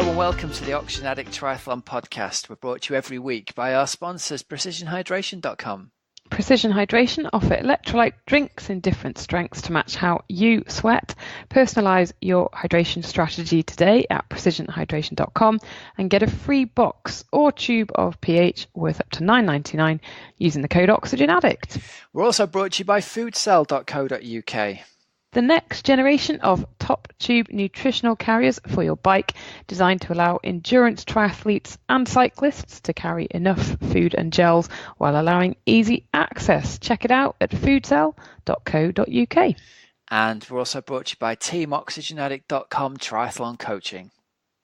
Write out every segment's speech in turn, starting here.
Hello and welcome to the Oxygenaddict Triathlon Podcast. We're brought to you every week by our sponsors, precisionhydration.com. Precision Hydration offer electrolyte drinks in different strengths to match how you sweat. Personalise your hydration strategy today at precisionhydration.com and get a free box or tube of pH worth up to $9.99 using the code Oxygenaddict. We're also brought to you by foodcell.co.uk. The next generation of top tube nutritional carriers for your bike, designed to allow endurance triathletes and cyclists to carry enough food and gels while allowing easy access. Check it out at foodcell.co.uk. And we're also brought to you by teamoxygenaddict.com triathlon coaching.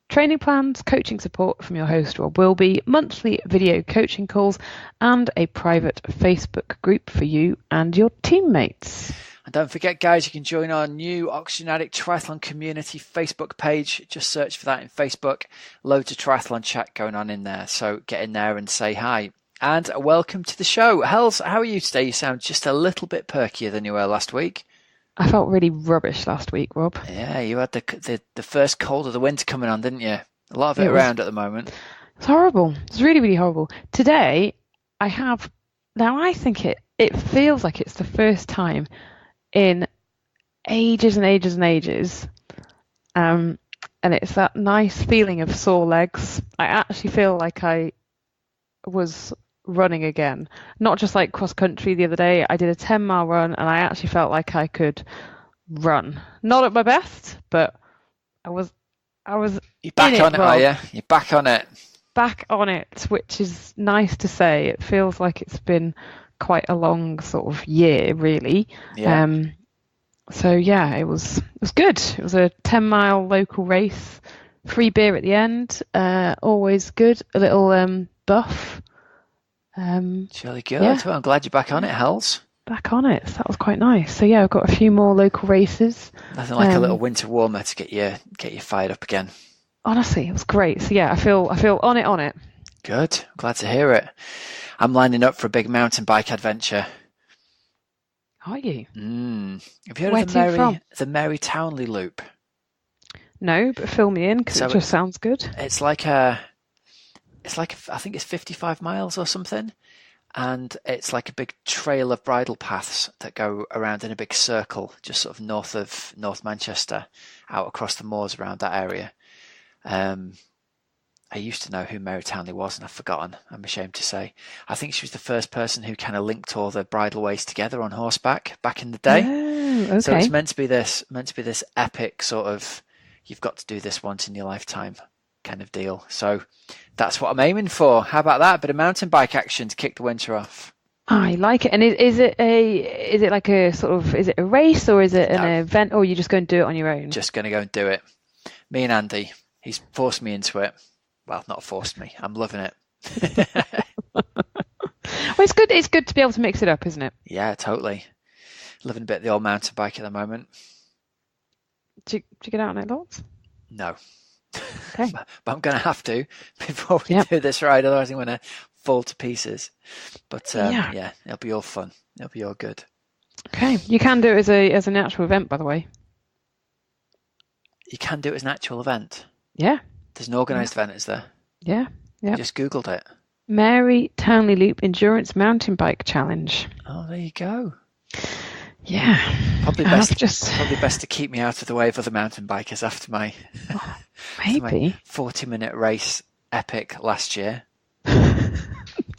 Training plans, coaching support from your host Rob Wilby, monthly video coaching calls, and a private Facebook group for you and your teammates. And don't forget, guys, you can join our new Oxygenaddict Triathlon Community Facebook page. Just search for that in Facebook. Loads of triathlon chat going on in there. So get in there and say hi. And welcome to the show. Hells, how are you today? You sound just a little bit perkier than you were last week. I felt really rubbish last week, Rob. Yeah, you had the first cold of the winter coming on, didn't you? A lot of it around at the moment. It's horrible. It's really, really horrible. Today, I think it feels like it's the first time in ages and ages and ages, and it's that nice feeling of sore legs. I actually feel like I was running again, not just like cross country. The other day I did a 10-mile run and I actually felt like I could run, not at my best, but I was you're back on it, are you? You're back on it, which is nice to say. It feels like it's been quite a long sort of year, really. Yeah. So yeah, it was good. It was a 10-mile local race, free beer at the end, always good. A little buff. It's really good. Yeah. Well, I'm glad you're back on it, Hells. Back on it. So that was quite nice. So yeah, I've got a few more local races. Nothing like a little winter warmer to get you fired up again. Honestly, it was great. So yeah, I feel on it. Good. Glad to hear it. I'm lining up for a big mountain bike adventure. Are you? Have you heard Where of the Mary Townley Loop? No, but fill me in because it just sounds good. It's like I think it's 55 miles or something, and it's like a big trail of bridle paths that go around in a big circle, just sort of north of North Manchester, out across the moors around that area. I used to know who Mary Townley was, and I've forgotten. I'm ashamed to say. I think she was the first person who kind of linked all the bridleways together on horseback back in the day. Oh, okay. So it's meant to be this epic sort of, you've got to do this once in your lifetime kind of deal. So that's what I'm aiming for. How about that? A bit of mountain bike action to kick the winter off. I like it. And is it like a sort of, is it a race or is it an event, or are you just going to do it on your own? Just going to go and do it. Me and Andy, he's forced me into it. Well, not forced me. I'm loving it. Well, it's good. It's good to be able to mix it up, isn't it? Yeah, totally. Living a bit of the old mountain bike at the moment. Do you get out on it lots? No. Okay. But I'm going to have to before we do this ride. Otherwise, I'm going to fall to pieces. But yeah, it'll be all fun. It'll be all good. Okay. You can do it as an actual event, by the way. You can do it as an actual event? Yeah. There's an organised event, is there? Yeah. I just Googled it. Mary Townley Loop Endurance Mountain Bike Challenge. Oh, there you go. Yeah. Probably best to keep me out of the way of other mountain bikers after my, maybe 40-minute race epic last year.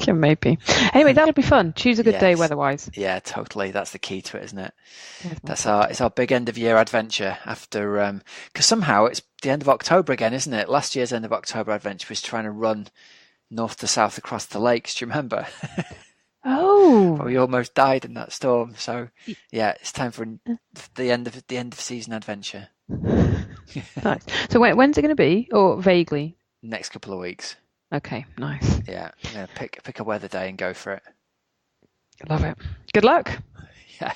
Yeah, maybe. Anyway, that'll be fun. Choose a good day weather-wise. Yeah, totally. That's the key to it, isn't it? It's our big end of year adventure after because somehow it's the end of October again, isn't it? Last year's end of October adventure was trying to run north to south across the lakes. Do you remember? Oh, we almost died in that storm. So yeah, it's time for the end of season adventure. Nice. So when's it going to be? Or vaguely? Next couple of weeks. Okay, nice. Yeah, I'm gonna pick a weather day and go for it. Love it. Good luck. Yeah.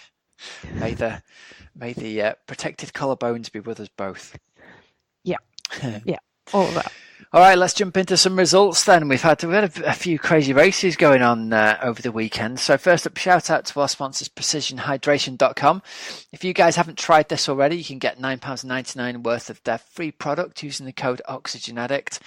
May the protected collarbones be with us both. Yeah. Yeah. All of that. All right, let's jump into some results then. We've had a few crazy races going on over the weekend. So first up, shout out to our sponsors, precisionhydration.com. If you guys haven't tried this already, you can get £9.99 worth of their free product using the code Oxygenaddict.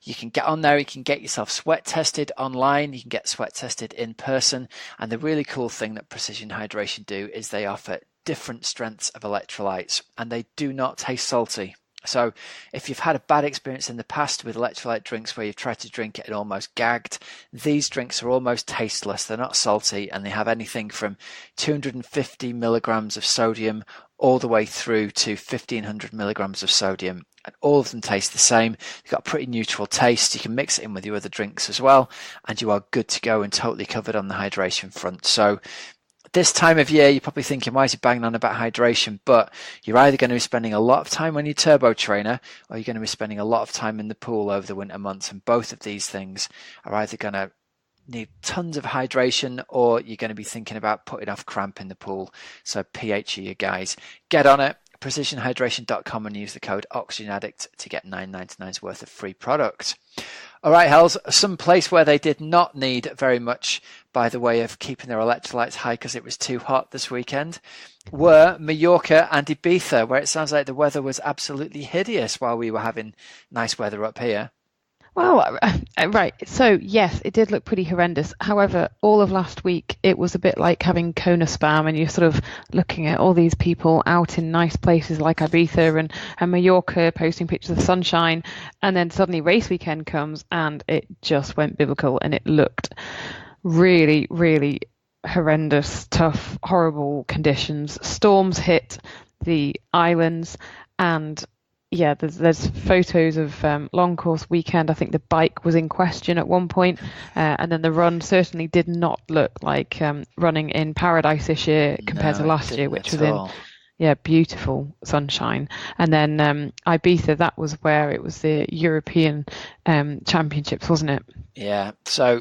You can get on there, you can get yourself sweat tested online, you can get sweat tested in person. And the really cool thing that Precision Hydration do is they offer different strengths of electrolytes, and they do not taste salty. So if you've had a bad experience in the past with electrolyte drinks where you've tried to drink it and almost gagged, these drinks are almost tasteless. They're not salty, and they have anything from 250 milligrams of sodium all the way through to 1500 milligrams of sodium. And all of them taste the same. They've got a pretty neutral taste. You can mix it in with your other drinks as well, and you are good to go and totally covered on the hydration front. So this time of year, you're probably thinking, why is he banging on about hydration? But you're either going to be spending a lot of time on your turbo trainer, or you're going to be spending a lot of time in the pool over the winter months. And both of these things are either going to need tons of hydration, or you're going to be thinking about putting off cramp in the pool. So PH you guys, get on it. precisionhydration.com and use the code Oxygenaddict to get $9.99 worth of free product. All right, Hells, some place where they did not need very much by the way of keeping their electrolytes high because it was too hot this weekend were Mallorca and Ibiza, where it sounds like the weather was absolutely hideous while we were having nice weather up here. Well, right. So, yes, it did look pretty horrendous. However, all of last week, it was a bit like having Kona spam, and you're sort of looking at all these people out in nice places like Ibiza and Mallorca posting pictures of sunshine. And then suddenly race weekend comes and it just went biblical, and it looked really, really horrendous, tough, horrible conditions. Storms hit the islands, and yeah, there's photos of long course weekend. I think the bike was in question at one point, and then the run certainly did not look like running in paradise this year compared to last year, which was in beautiful sunshine. And then Ibiza, that was where it was the European Championships, wasn't it? Yeah. So,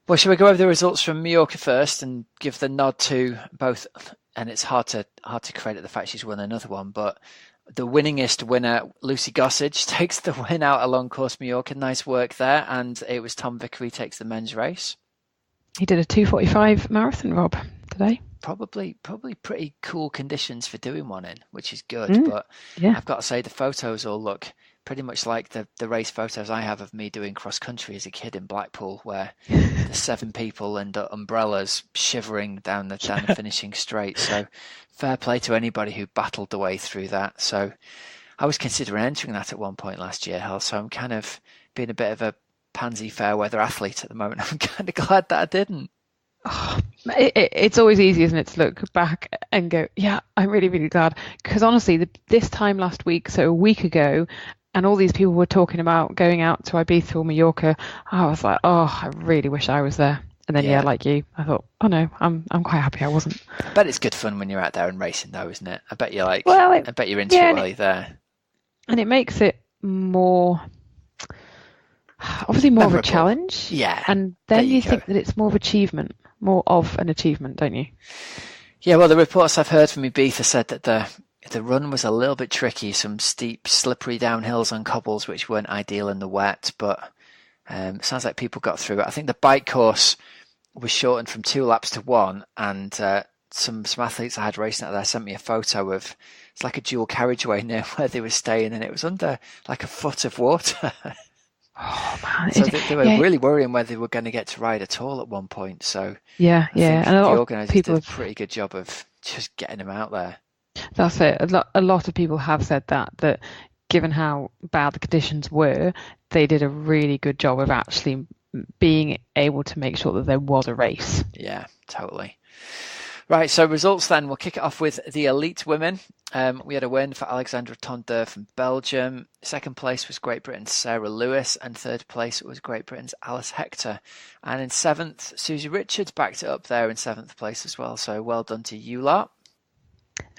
well, shall we go over the results from Mallorca first and give the nod to both? And it's hard to credit the fact she's won another one, but the winningest winner, Lucy Gossage, takes the win out along course Mallorca. Nice work there. And it was Tom Vickery takes the men's race. He did a 2:45 marathon, Rob, today. Probably pretty cool conditions for doing one in, which is good. But yeah, I've got to say the photos all look pretty much like the race photos I have of me doing cross country as a kid in Blackpool, where there's 7 people under umbrellas shivering down the finishing straight. So fair play to anybody who battled the way through that. So I was considering entering that at one point last year, Hal. So I'm kind of being a bit of a pansy fair weather athlete at the moment. I'm kind of glad that I didn't. Oh, it's always easy, isn't it, to look back and go, yeah, I'm really, really glad. Because honestly, this time last week, so a week ago, and all these people were talking about going out to Ibiza or Mallorca, I was like, oh, I really wish I was there. And then, yeah, like you, I thought, oh no, I'm quite happy I wasn't. I bet it's good fun when you're out there and racing, though, isn't it? I bet you're like, I bet you're into it while you're there. And it makes it more, obviously more memorable. Of a challenge. Yeah. And then you think that it's more of an achievement, don't you? Yeah, well, the reports I've heard from Ibiza said that the run was a little bit tricky, some steep, slippery downhills on cobbles, which weren't ideal in the wet, but it sounds like people got through it. I think the bike course was shortened from 2 laps to 1, and some athletes I had racing out there sent me a photo of, it's like a dual carriageway near where they were staying, and it was under like a foot of water. Oh man! So they were really worrying whether they were going to get to ride at all at one point. So I think and the organisers did a pretty good job of just getting them out there. That's it. A lot of people have said that given how bad the conditions were, they did a really good job of actually being able to make sure that there was a race. Yeah, totally. Right, so results then. We'll kick it off with the elite women. We had a win for Alexandra Tondeur from Belgium. Second place was Great Britain's Sarah Lewis, and third place was Great Britain's Alice Hector. And in 7th, Susie Richards backed it up there in 7th place as well. So well done to you lot.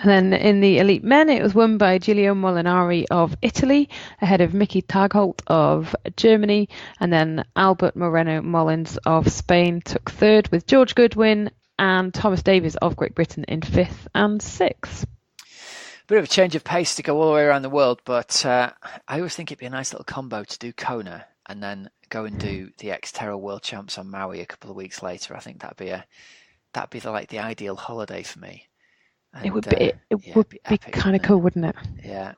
And then in the elite men, it was won by Giulio Molinari of Italy, ahead of Mickey Tagholt of Germany. And then Albert Moreno Mullins of Spain took third, with George Goodwin and Thomas Davies of Great Britain in 5th and 6th. Bit of a change of pace to go all the way around the world, but I always think it'd be a nice little combo to do Kona and then go and do the Xterra World Champs on Maui a couple of weeks later. I think that'd be the ideal holiday for me. And, it would be kind of cool, wouldn't it? Yeah.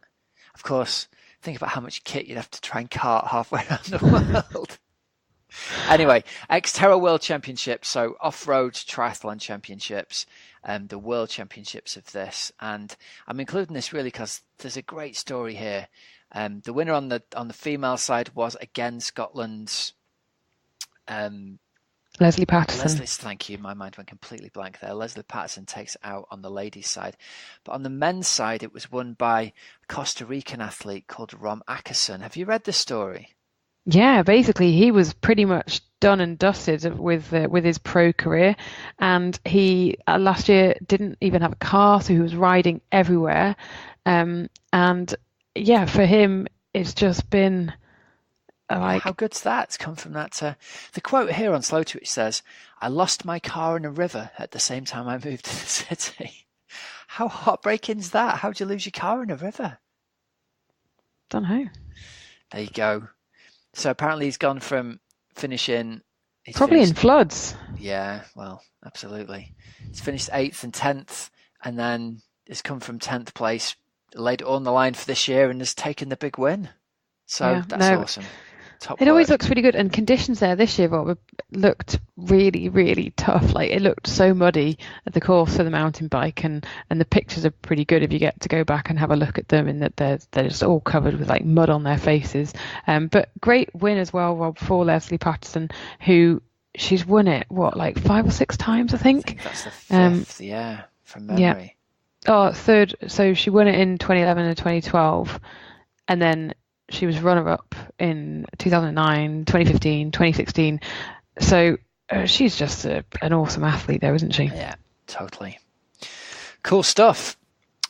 Of course, think about how much kit you'd have to try and cart halfway around the world. Anyway, Xterra World Championships, so off-road triathlon championships, the World Championships of this, and I'm including this really because there's a great story here. The winner on the female side was again Scotland's Leslie Patterson. Thank you. My mind went completely blank there. Leslie Patterson takes it out on the ladies' side, but on the men's side, it was won by a Costa Rican athlete called Rom Ackerson. Have you read the story? Yeah, basically he was pretty much done and dusted with his pro career, and he last year didn't even have a car, so he was riding everywhere. And yeah, for him, it's just been like, how good's that? It's come from that. The quote here on Slow Twitch says, "I lost my car in a river at the same time I moved to the city." How heartbreaking is that? How'd you lose your car in a river? Don't know. There you go. So apparently he's gone from finishing... Probably in floods. Yeah, well, absolutely. He's finished 8th and 10th, and then has come from 10th place, laid it all on the line for this year, and has taken the big win. So that's awesome. Top it work. always looks really good, and conditions there this year, Rob, looked really, really tough. Like, it looked so muddy at the course for the mountain bike, and the pictures are pretty good if you get to go back and have a look at them, in that they're just all covered with like mud on their faces. But great win as well, Rob, for Leslie Patterson, who she's won it like 5 or 6 times, I think. I think that's the 5th, from memory. Yeah. Oh, third. So she won it in 2011 and 2012, and then she was runner-up in 2009, 2015, 2016. So she's just an awesome athlete there, isn't she? Yeah, totally. Cool stuff.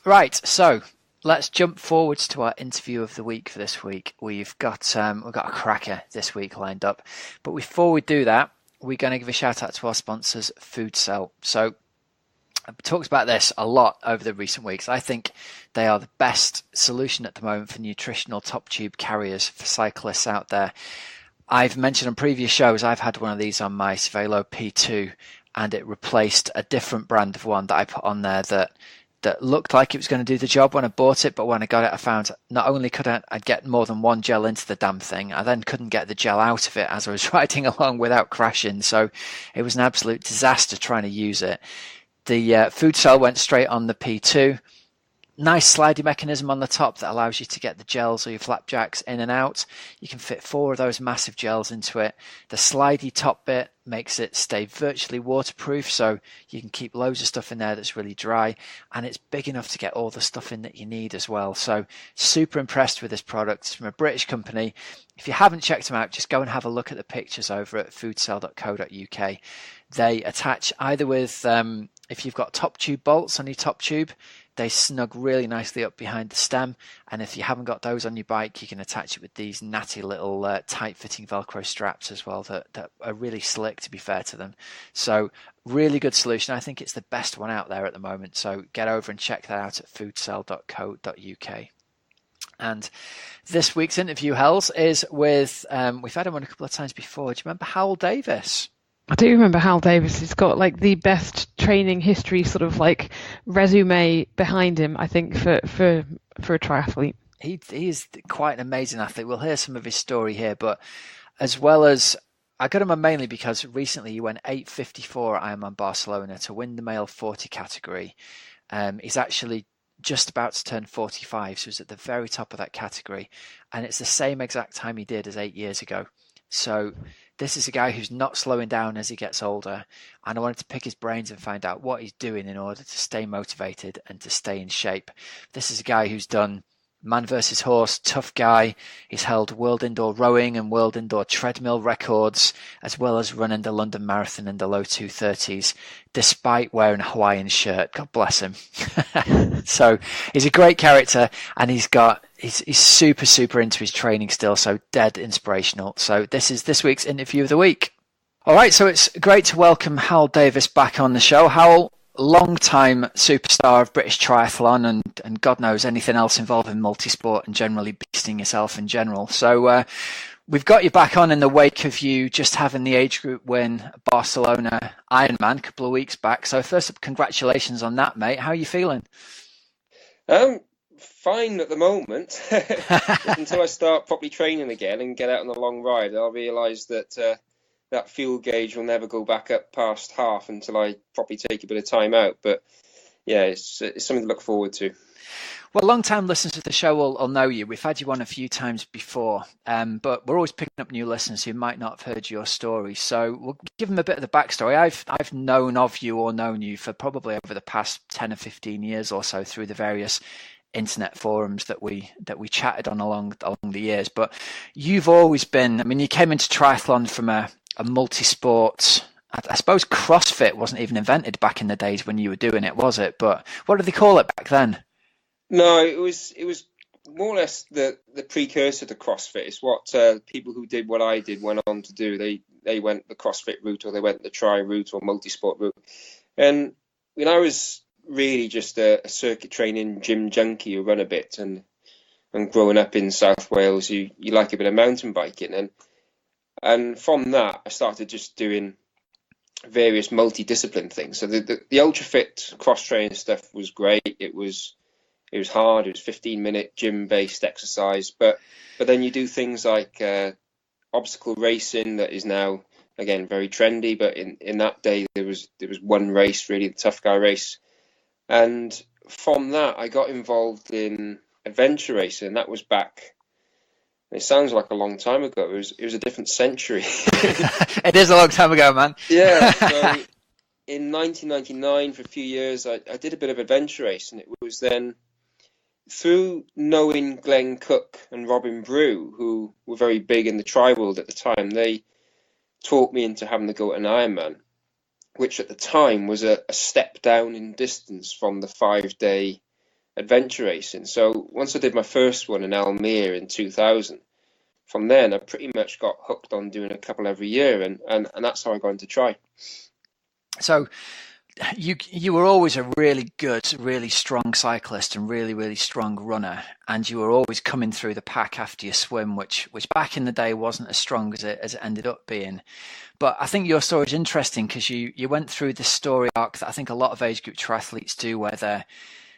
Right, so let's jump forwards to our interview of the week for this week. We've got a cracker this week lined up. But before we do that, we're going to give a shout-out to our sponsors, Food Cell. So I've talked about this a lot over the recent weeks. I think they are the best solution at the moment for nutritional top tube carriers for cyclists out there. I've mentioned on previous shows, I've had one of these on my Cervelo P2, and it replaced a different brand of one that I put on there that looked like it was going to do the job when I bought it, but when I got it, I found not only could I get more than one gel into the damn thing, I then couldn't get the gel out of it as I was riding along without crashing. So it was an absolute disaster trying to use it. The Food Cell went straight on the P2. Nice slidey mechanism on the top that allows you to get the gels or your flapjacks in and out. You can fit 4 of those massive gels into it. The slidey top bit makes it stay virtually waterproof, so you can keep loads of stuff in there that's really dry, and it's big enough to get all the stuff in that you need as well. So super impressed with this product. It's from a British company. If you haven't checked them out, just go and have a look at the pictures over at foodcell.co.uk. They attach either with, if you've got top tube bolts on your top tube, they snug really nicely up behind the stem, and if you haven't got those on your bike, you can attach it with these natty little tight-fitting Velcro straps as well that are really slick, to be fair to them. So really good solution. I think it's the best one out there at the moment, so get over and check that out at foodcell.co.uk. And this week's interview, Hells, is with, we've had him on a couple of times before. Do you remember Hywel Davies? I do remember Hywel Davies. He's got like the best training history sort of like resume behind him, I think, for a triathlete. He is quite an amazing athlete. We'll hear some of his story here, but as well as, I got him on mainly because recently he went 8:54 at Ironman Barcelona to win the male 40 category. He's actually just about to turn 45, so he's at the very top of that category, and it's the same exact time he did as 8 years ago. So this is a guy who's not slowing down as he gets older, and I wanted to pick his brains and find out what he's doing in order to stay motivated and to stay in shape. This is a guy who's done man versus horse, tough guy. He's held world indoor rowing and world indoor treadmill records, as well as running the London Marathon in the low 2:30s, despite wearing a Hawaiian shirt. God bless him. So he's a great character, and he's super, super into his training still, so dead inspirational. So this is this week's interview of the week. All right, so it's great to welcome Hywel Davies back on the show. Hywel, long-time superstar of British triathlon and God knows anything else involving multisport and generally beasting yourself in general. So we've got you back on in the wake of you just having the age group win Barcelona Ironman a couple of weeks back. So first up, congratulations on that, mate. How are you feeling? Fine at the moment. Until I start properly training again and get out on a long ride, I'll realise that that fuel gauge will never go back up past half until I probably take a bit of time out. But yeah, it's something to look forward to. Well, long-time listeners of the show will know you. We've had you on a few times before, but we're always picking up new listeners who might not have heard your story. So we'll give them a bit of the backstory. I've known of you or known you for probably over the past 10 or 15 years or so through the various internet forums that we chatted on along the years. But you've always been, I mean, you came into triathlon from a multi-sport. I suppose CrossFit wasn't even invented back in the days when you were doing it, was it? But what did they call it back then? No, it was more or less the precursor to CrossFit. It's what people who did what I did went on to do. They went the CrossFit route, or they went the tri route or multi-sport route. And when I was really just a circuit training gym junkie who run a bit, and growing up in South Wales, you like a bit of mountain biking, and from that I started just doing various multidiscipline things. So the ultra fit cross training stuff was great. It was hard. It was 15-minute gym based exercise, but then you do things like obstacle racing that is now again very trendy. But in that day there was one race, really, the tough guy race. And from that, I got involved in adventure racing. That was back. It sounds like a long time ago. It was a different century. It is a long time ago, man. Yeah. So in 1999, for a few years, I did a bit of adventure racing. It was then through knowing Glenn Cook and Robin Brew, who were very big in the tri world at the time. They talked me into having to go at an Ironman, which at the time was a step down in distance from the 5-day adventure racing. So once I did my first one in Almere in 2000, from then I pretty much got hooked on doing a couple every year, and that's how I got into tri. So you were always a really good, really strong cyclist and really, really strong runner, and you were always coming through the pack after your swim, which back in the day wasn't as strong as it ended up being. But I think your story is interesting because you went through this story arc that I think a lot of age group triathletes do, where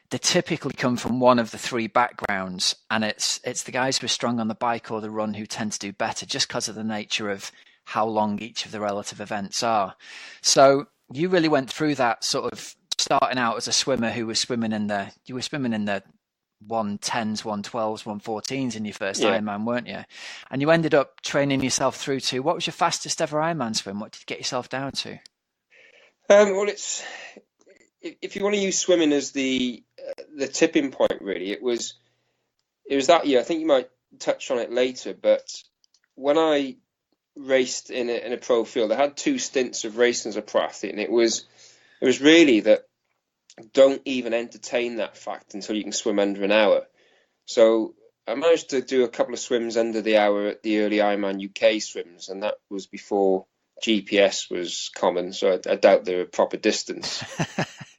they typically come from one of the three backgrounds, and it's the guys who are strong on the bike or the run who tend to do better just because of the nature of how long each of the relative events are. So you really went through that, sort of starting out as a swimmer who was swimming in the 110s, 112s, 114s in your first Ironman, weren't you? And you ended up training yourself through to, what was your fastest ever Ironman swim? What did you get yourself down to? Well, if you want to use swimming as the tipping point, really, it was that year. I think you might touch on it later, but when I raced in a pro field, I had 2 stints of racing as a pro athlete, and it was really that don't even entertain that fact until you can swim under an hour. So I managed to do a couple of swims under the hour at the early Ironman UK swims, and that was before GPS was common, so I doubt they were proper distance.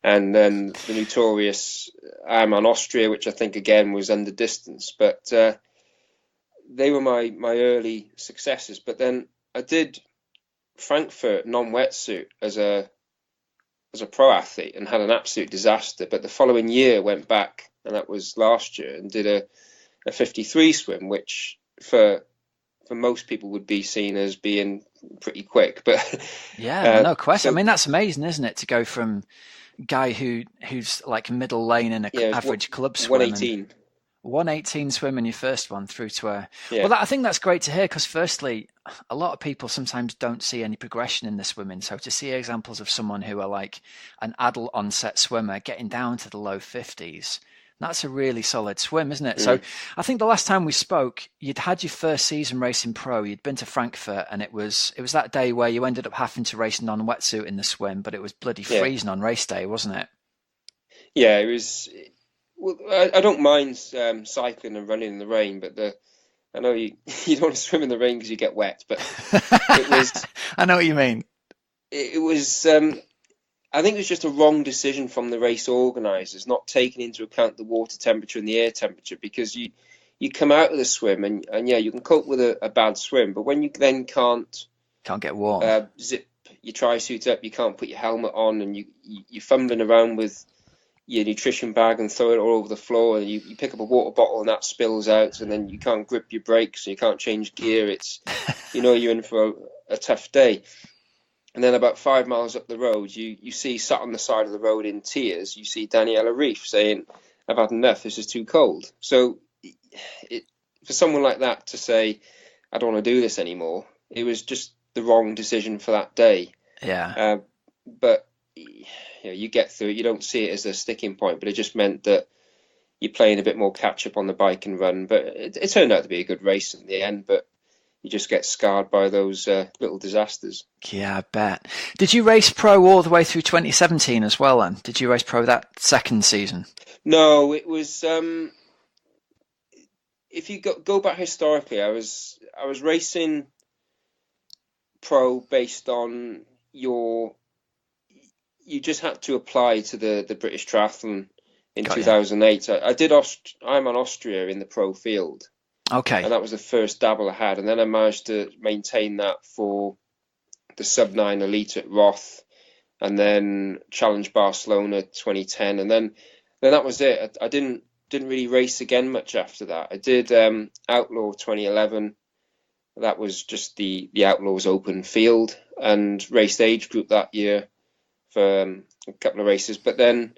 And then the notorious Ironman Austria, which I think again was under distance, but they were my early successes. But then I did Frankfurt non-wetsuit as a pro athlete and had an absolute disaster. But the following year went back, and that was last year, and did a 53 swim, which for most people would be seen as being pretty quick. But yeah, no question. I mean, that's amazing, isn't it, to go from a guy who's like middle lane in an average club swim, 118 swim in your first one through to well, I think that's great to hear, because firstly, a lot of people sometimes don't see any progression in the swimming. So to see examples of someone who are like an adult onset swimmer getting down to the low 50s, that's a really solid swim, isn't it? So I think the last time we spoke, you'd had your first season racing pro, you'd been to Frankfurt, and it was that day where you ended up having to race non-wetsuit in the swim, but it was bloody freezing on race day, wasn't it? Yeah, it was. Well, I don't mind cycling and running in the rain, but I know you don't want to swim in the rain because you get wet, but it was. I know what you mean. It was. I think it was just a wrong decision from the race organisers, not taking into account the water temperature and the air temperature, because you come out of the swim and yeah, you can cope with a bad swim, but when you then can't get warm, zip your tri-suit up, you can't put your helmet on, and you're fumbling around with your nutrition bag and throw it all over the floor, and you pick up a water bottle and that spills out, and then you can't grip your brakes and you can't change gear. It's, you're in for a tough day. And then about 5 miles up the road, you see sat on the side of the road in tears, you see Daniela Ryf saying, "I've had enough, this is too cold." So for someone like that to say, "I don't want to do this anymore," it was just the wrong decision for that day. Yeah. But you get through it. You don't see it as a sticking point, but it just meant that you're playing a bit more catch up on the bike and run. But it turned out to be a good race in the end, but you just get scarred by those little disasters. Yeah, I bet. Did you race pro all the way through 2017 as well then? Did you race pro that second season? No, it was... if you go back historically, I was racing pro based on you just had to apply to the British Triathlon in 2008. I did Ironman Austria in the pro field. Okay. And that was the first dabble I had. And then I managed to maintain that for the sub-9 elite at Roth, and then Challenge Barcelona 2010. And then that was it. I didn't really race again much after that. I did Outlaw 2011. That was just the Outlaws open field, and raced age group that year for a couple of races. But then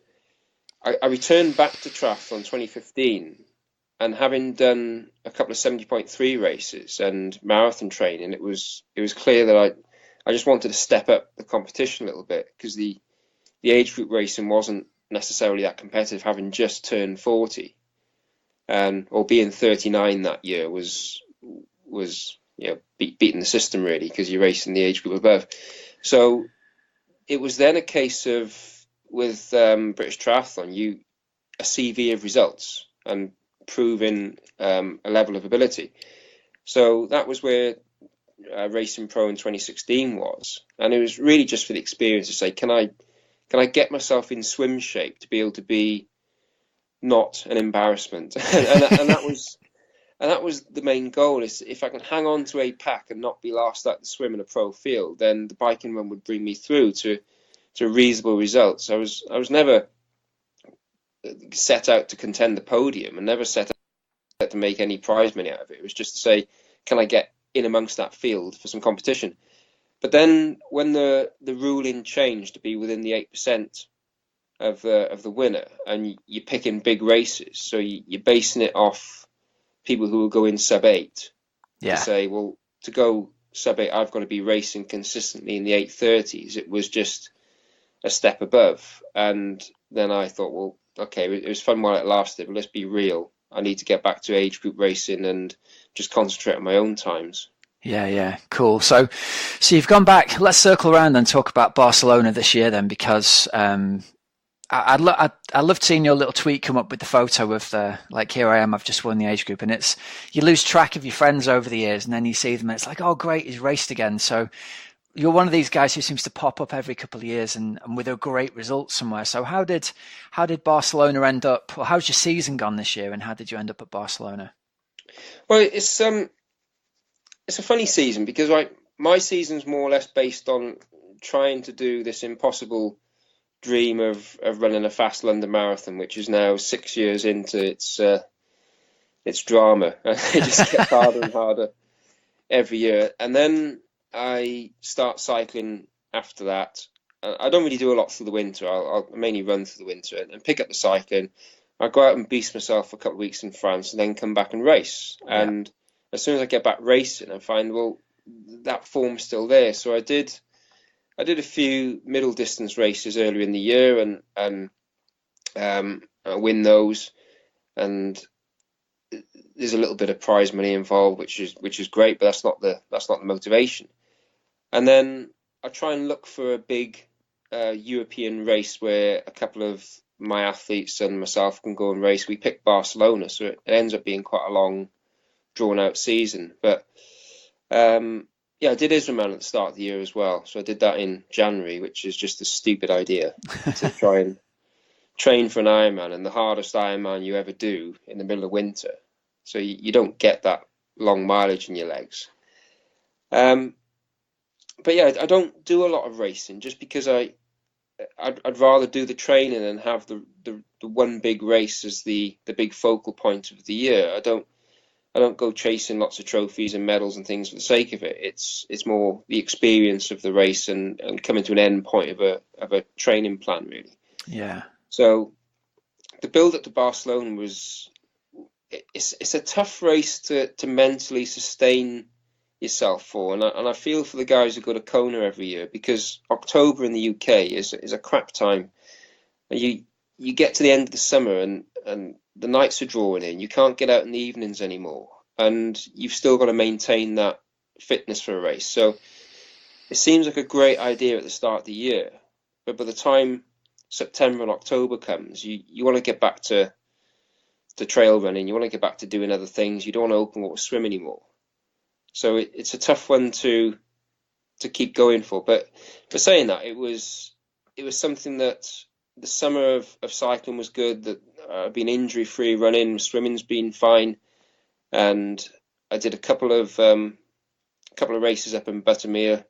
I returned back to triathlon 2015. And having done a couple of 70.3 races and marathon training, it was clear that I just wanted to step up the competition a little bit, because the age group racing wasn't necessarily that competitive, having just turned 40, or being 39 that year was beating the system really, because you're racing the age group above. So it was then a case of, with British Triathlon, a CV of results and proving a level of ability. So that was where racing pro in 2016 was, and it was really just for the experience to say, can I get myself in swim shape to be able to be not an embarrassment, and that was the main goal. Is if I can hang on to a pack and not be last at the swim in a pro field, then the bike and run would bring me through to reasonable results. I was never set out to contend the podium, and never set out to make any prize money out of it. It was just to say, can I get in amongst that field for some competition? But then when the ruling changed to be within the 8% of the winner, and you're picking big races, so you're basing it off people who will go in sub 8. Yeah. To say, well, to go sub 8, I've got to be racing consistently in the 8:30s. It was just a step above. And then I thought, well, okay, it was fun while it lasted, but let's be real. I need to get back to age group racing and just concentrate on my own times. Yeah, cool. So you've gone back. Let's circle around and talk about Barcelona this year then, because I loved seeing your little tweet come up with the photo of here I am, I've just won the age group, and it's, you lose track of your friends over the years, and then you see them and it's like, oh great, he's raced again. So you're one of these guys who seems to pop up every couple of years and with a great result somewhere. So how did Barcelona end up, or how's your season gone this year, and how did you end up at Barcelona? Well, it's a funny season, because my season's more or less based on trying to do this impossible dream of running a fast London Marathon, which is now 6 years into its drama. It just gets harder and harder every year. And then I start cycling after that. I don't really do a lot through the winter. I'll mainly run through the winter and pick up the cycling. I go out and beast myself for a couple of weeks in France, and then come back and race. Yeah. And as soon as I get back racing, I find, well, that form's still there. So I did a few middle distance races earlier in the year, and I win those, and there's a little bit of prize money involved, which is great, but that's not the motivation. And then I try and look for a big European race where a couple of my athletes and myself can go and race. We picked Barcelona, so it ends up being quite a long, drawn out season. But Yeah, I did Ironman at the start of the year as well. So I did that in January, which is just a stupid idea to try and train for an Ironman, and the hardest Ironman you ever do in the middle of winter. So you don't get that long mileage in your legs. But yeah, I don't do a lot of racing just because I'd rather do the training and have the one big race as the big focal point of the year. I don't go chasing lots of trophies and medals and things for the sake of it. It's more the experience of the race and coming to an end point of a training plan, really. Yeah. So the build up to Barcelona it's a tough race to mentally sustain yourself for, and I feel for the guys who go to Kona every year, because October in the UK is a crap time. You get to the end of the summer and the nights are drawing in. You can't get out in the evenings anymore, and you've still got to maintain that fitness for a race. So it seems like a great idea at the start of the year, but by the time September and October comes, you want to get back to trail running. You want to get back to doing other things. You don't want to open water swim anymore. So it's a tough one to keep going for. But for saying that, it was something that the summer of cycling was good. That I've been injury free running, swimming's been fine, and I did a couple of races up in Buttermere.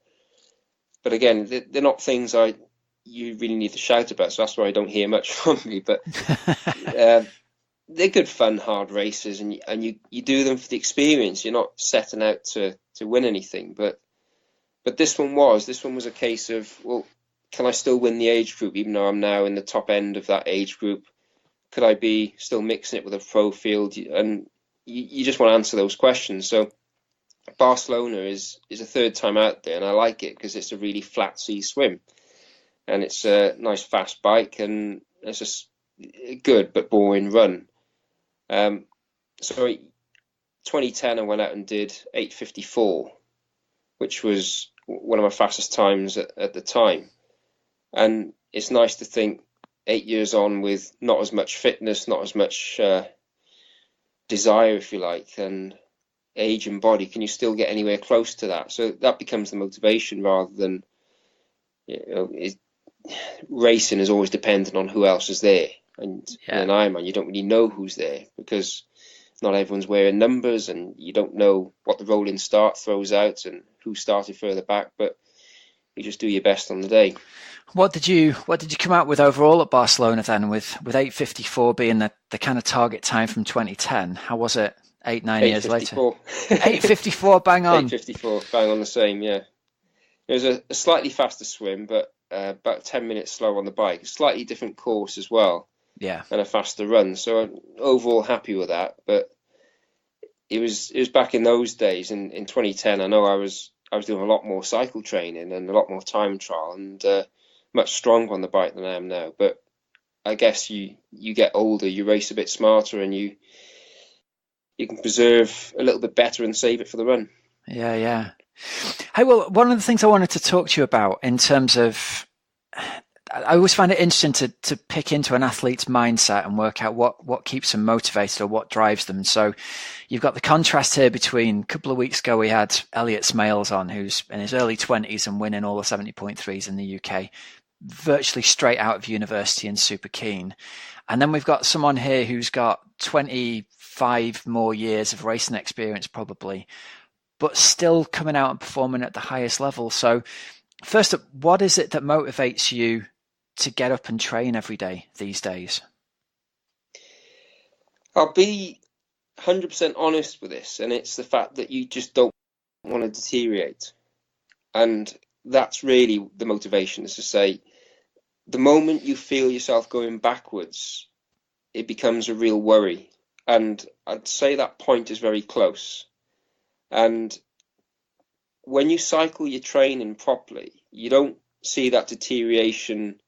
But again, they're not things you really need to shout about. So that's why I don't hear much from me. But they're good fun, hard races, and you do them for the experience. You're not setting out to win anything. But this one was a case of, well, can I still win the age group even though I'm now in the top end of that age group? Could I be still mixing it with a pro field? And you just want to answer those questions. So Barcelona is a third time out there, and I like it because it's a really flat sea swim, and it's a nice fast bike, and it's just a good but boring run. So 2010 I went out and did 8:54, which was one of my fastest times at the time. And it's nice to think 8 years on, with not as much fitness, not as much desire, if you like, and age and body, can you still get anywhere close to that? So that becomes the motivation, rather than, racing is always dependent on who else is there. And in an Ironman, you don't really know who's there, because not everyone's wearing numbers, and you don't know what the rolling start throws out and who started further back. But you just do your best on the day. What did you come out with overall at Barcelona then, with 8:54 being the kind of target time from 2010? How was it 9 years later? 8:54, bang on. 8:54, bang on the same, yeah. It was a slightly faster swim, but about 10 minutes slower on the bike. A slightly different course as well. Yeah. And a faster run. So I'm overall happy with that. But it was back in those days, in 2010. I know I was doing a lot more cycle training and a lot more time trial, and much stronger on the bike than I am now. But I guess you get older, you race a bit smarter, and you can preserve a little bit better and save it for the run. Yeah, yeah. Hey, well, one of the things I wanted to talk to you about in terms of, I always find it interesting to pick into an athlete's mindset and work out what keeps them motivated or what drives them. So you've got the contrast here between, a couple of weeks ago, we had Elliot Smales on, who's in his early 20s and winning all the 70.3s in the UK, virtually straight out of university and super keen. And then we've got someone here who's got 25 more years of racing experience probably, but still coming out and performing at the highest level. So first up, what is it that motivates you to get up and train every day these days? I'll be 100% honest with this, and it's the fact that you just don't want to deteriorate. And that's really the motivation, is to say, the moment you feel yourself going backwards, it becomes a real worry. And I'd say that point is very close. And when you cycle your training properly, you don't see that deterioration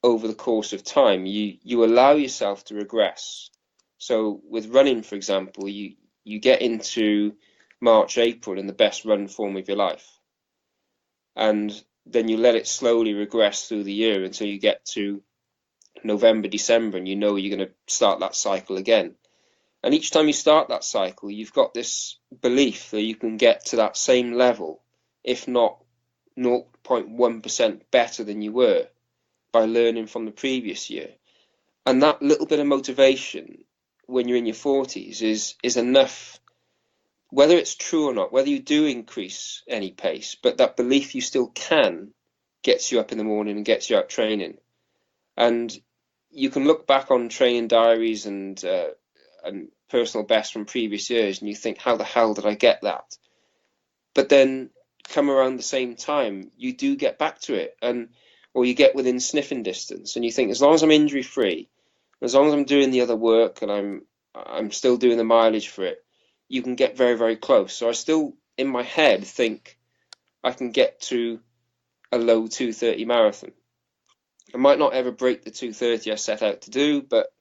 over the course of time. You allow yourself to regress. So with running, for example, you get into March, April in the best run form of your life. And then you let it slowly regress through the year until you get to November, December, and you know you're going to start that cycle again. And each time you start that cycle, you've got this belief that you can get to that same level if not 0.1% better than you were by learning from the previous year. And that little bit of motivation when you're in your 40s is enough, whether it's true or not, whether you do increase any pace, but that belief you still can gets you up in the morning and gets you out training. And you can look back on training diaries and personal best from previous years, and you think, how the hell did I get that? But then come around the same time, you do get back to it, or you get within sniffing distance, and you think, as long as I'm injury free, as long as I'm doing the other work and I'm still doing the mileage for it, you can get very, very close. So I still, in my head, think I can get to a low 2:30 marathon. I might not ever break the 2:30 I set out to do, but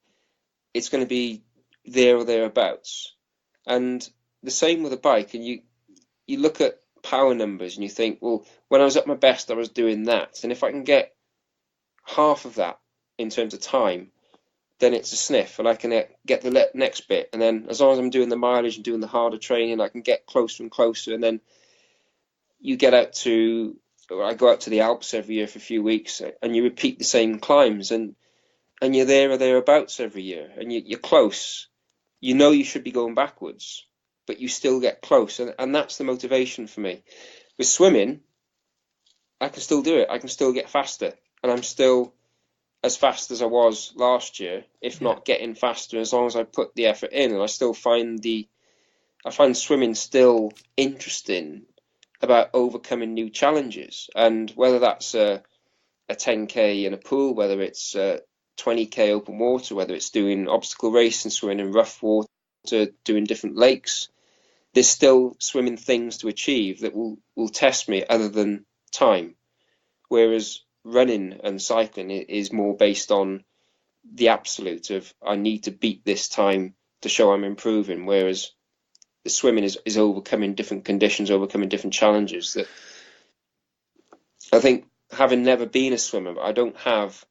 it's going to be there or thereabouts. And the same with a bike. And you look at power numbers and you think, well, when I was at my best, I was doing that. And if I can get half of that in terms of time, then it's a sniff, and I can get the next bit. And then as long as I'm doing the mileage and doing the harder training, I can get closer and closer. And then you get out to, or I go out to the Alps every year for a few weeks, and you repeat the same climbs, and you're there or thereabouts every year, and you're close. You know you should be going backwards, but you still get close, and that's the motivation for me. With swimming, I can still do it. I can still get faster, and I'm still as fast as I was last year, if not getting faster, as long as I put the effort in. And I still find swimming still interesting about overcoming new challenges. And whether that's a 10K in a pool, whether it's 20K open water, whether it's doing obstacle racing, swimming in rough water, doing different lakes, there's still swimming things to achieve that will test me other than time. Whereas running and cycling is more based on the absolute of, I need to beat this time to show I'm improving, whereas the swimming is overcoming different conditions, overcoming different challenges. That I think, having never been a swimmer, I don't have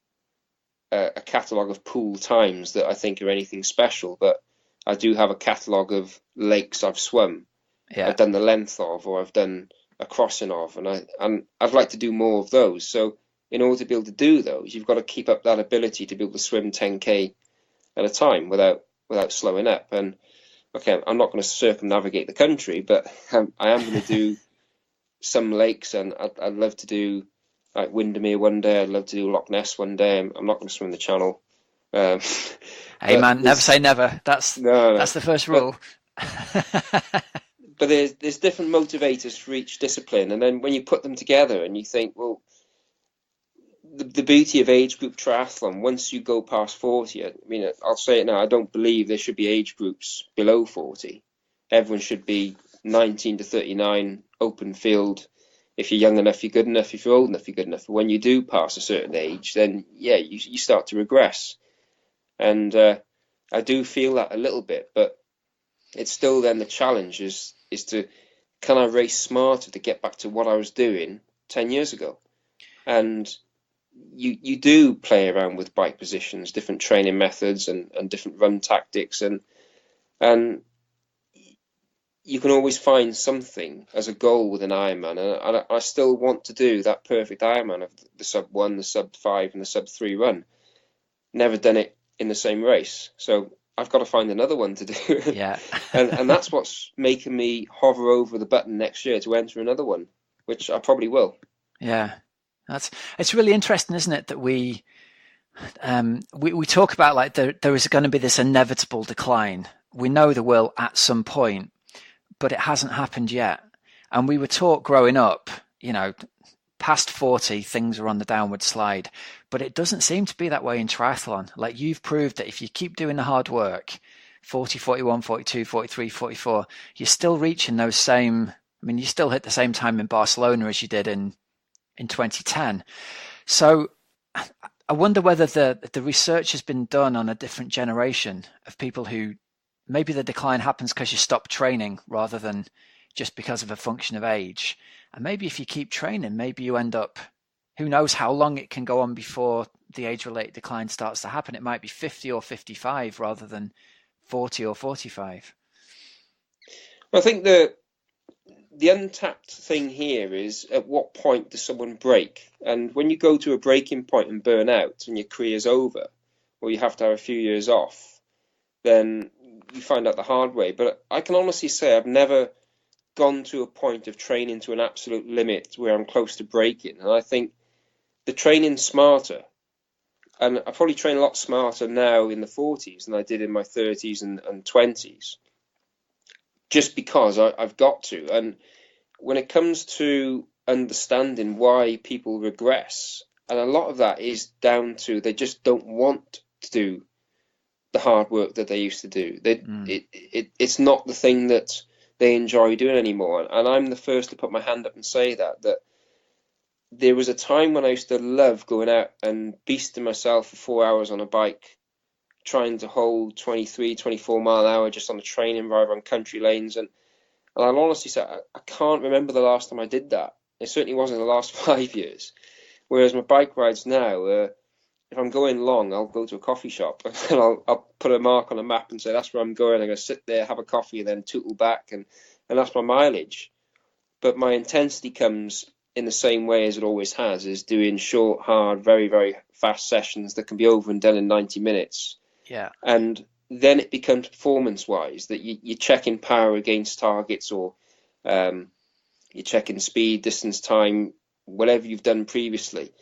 a catalogue of pool times that I think are anything special, but I do have a catalogue of lakes I've swum. I've done the length of, or I've done a crossing of, and I'd like to do more of those. So in order to be able to do those, you've got to keep up that ability to be able to swim 10K at a time without slowing up. And okay, I'm not going to circumnavigate the country, but I am going to do some lakes, and I'd love to do like Windermere one day. I'd love to do Loch Ness one day. I'm not going to swim the Channel. Hey man, never say never. That's the first rule. But there's different motivators for each discipline, and then when you put them together and you think, well, the beauty of age group triathlon, once you go past 40, I mean, I'll say it now, I don't believe there should be age groups below 40. Everyone should be 19 to 39, open field. If you're young enough, you're good enough. If you're old enough, you're good enough. But when you do pass a certain age, then yeah, you start to regress. And I do feel that a little bit, but it's still then the challenge is to, can I race smarter to get back to what I was doing 10 years ago? And you do play around with bike positions, different training methods and different run tactics, and you can always find something as a goal with an Ironman. And I still want to do that perfect Ironman of the sub 1, the sub 5 and the sub 3 run. Never done it in the same race, so I've got to find another one to do. Yeah. and that's what's making me hover over the button next year to enter another one, which I probably will. Yeah. It's really interesting, isn't it, that we talk about like there is going to be this inevitable decline. We know there will at some point, but it hasn't happened yet. And we were taught growing up, past 40, things are on the downward slide. But it doesn't seem to be that way in triathlon. Like, you've proved that if you keep doing the hard work, 40, 41, 42, 43, 44, you're still reaching those same, you still hit the same time in Barcelona as you did in 2010. So I wonder whether the research has been done on a different generation of people who maybe the decline happens because you stop training rather than just because of a function of age. And maybe if you keep training, maybe you end up, who knows how long it can go on before the age-related decline starts to happen. It might be 50 or 55 rather than 40 or 45. I think the the untapped thing here is, at what point does someone break? And when you go to a breaking point and burn out and your career's over, or you have to have a few years off, then you find out the hard way. But I can honestly say I've never gone to a point of training to an absolute limit where I'm close to breaking. And I think the training's smarter. And I probably train a lot smarter now in the 40s than I did in my 30s and 20s, just because I've got to. And when it comes to understanding why people regress, and a lot of that is down to they just don't want to do the hard work that they used to do. It's not the thing that they enjoy doing anymore. And I'm the first to put my hand up and say that there was a time when I used to love going out and beasting myself for 4 hours on a bike, trying to hold 23, 24 mile an hour just on a training ride on country lanes. And I'll honestly say, I can't remember the last time I did that. It certainly wasn't the last 5 years. Whereas my bike rides now, if I'm going long, I'll go to a coffee shop and I'll put a mark on a map and say, that's where I'm going. I'm going to sit there, have a coffee, and then tootle back. And that's my mileage. But my intensity comes in the same way as it always has, is doing short, hard, very, very fast sessions that can be over and done in 90 minutes. Yeah. And then it becomes performance-wise, that you're checking power against targets, or you're checking speed, distance, time, whatever you've done previously.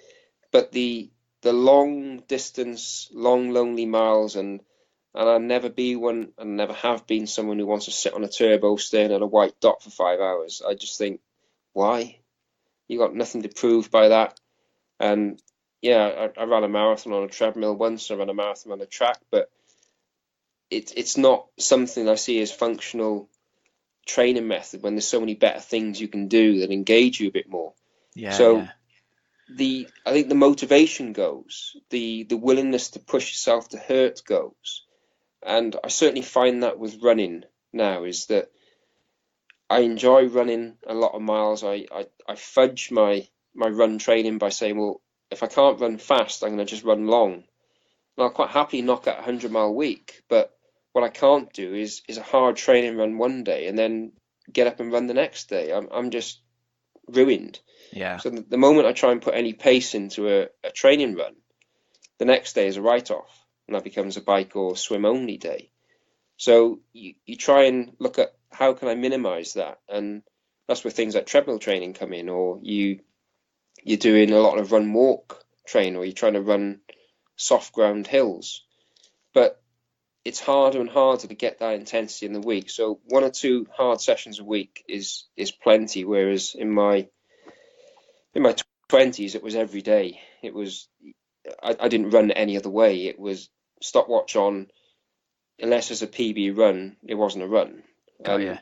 But the long distance, long, lonely miles, and I'll never be one, and never have been someone who wants to sit on a turbo staring at a white dot for 5 hours. I just think, why? You got nothing to prove by that. And yeah, I ran a marathon on a treadmill once. I ran a marathon on a track, but it's not something I see as functional training method when there's so many better things you can do that engage you a bit more. Yeah. So I think the motivation goes, the willingness to push yourself to hurt goes. And I certainly find that with running now, is that I enjoy running a lot of miles. I fudge my run training by saying, well, if I can't run fast, I'm going to just run long. And I'll quite happily knock out a 100-mile week. But what I can't do is a hard training run one day and then get up and run the next day. I'm just ruined. Yeah. So the moment I try and put any pace into a training run, the next day is a write-off, and that becomes a bike or swim only day. So you try and look at, how can I minimize that? And that's where things like treadmill training come in, or you're doing a lot of run walk train, or you're trying to run soft ground hills. But it's harder and harder to get that intensity in the week. So 1 or 2 hard sessions a week is plenty, whereas in my 20s it was every day. It was I didn't run any other way. It was stopwatch on. Unless it's a PB run, it wasn't a run.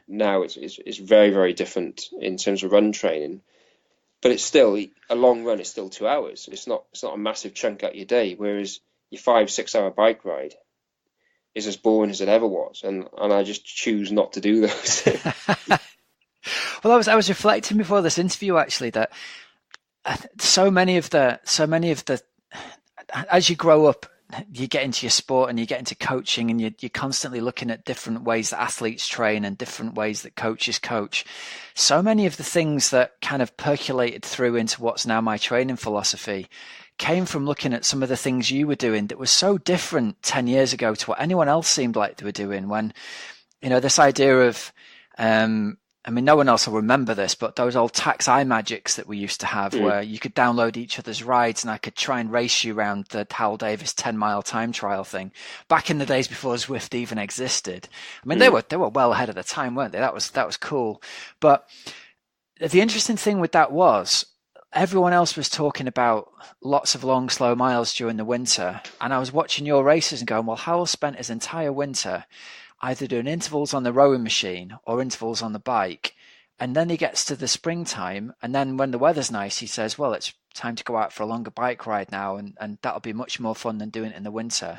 Now it's very, very different in terms of run training, but it's still a long run. It's still 2 hours. It's not a massive chunk out your day. Whereas your 5-6 hour bike ride is as boring as it ever was, and I just choose not to do those. Well, I was reflecting before this interview actually that so many of the as you grow up, you get into your sport and you get into coaching, and you're constantly looking at different ways that athletes train and different ways that coaches coach. So many of the things that kind of percolated through into what's now my training philosophy came from looking at some of the things you were doing that was so different 10 years ago to what anyone else seemed like they were doing. When, this idea of, no one else will remember this, but those old tax iMagics that we used to have, where you could download each other's rides and I could try and race you around the Hywel Davies 10-mile time trial thing back in the days before Zwift even existed. They were well ahead of the time, weren't they? That was cool. But the interesting thing with that was everyone else was talking about lots of long, slow miles during the winter. And I was watching your races and going, well, Hywel spent his entire winter either doing intervals on the rowing machine or intervals on the bike. And then he gets to the springtime, and then when the weather's nice, he says, well, it's time to go out for a longer bike ride now, and that'll be much more fun than doing it in the winter.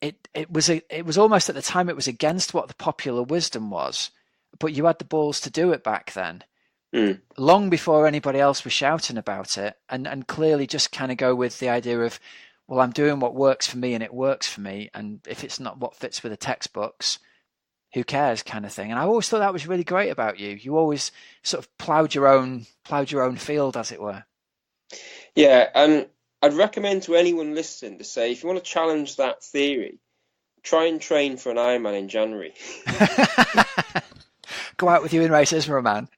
It was almost, at the time, it was against what the popular wisdom was, but you had the balls to do it back then, long before anybody else was shouting about it, and clearly just kind of go with the idea of, well, I'm doing what works for me and it works for me. And if it's not what fits with the textbooks, who cares kind of thing. And I always thought that was really great about you. You always sort of ploughed your own field, as it were. Yeah, and I'd recommend to anyone listening to say, if you want to challenge that theory, try and train for an Ironman in January. Go out with you in races, man.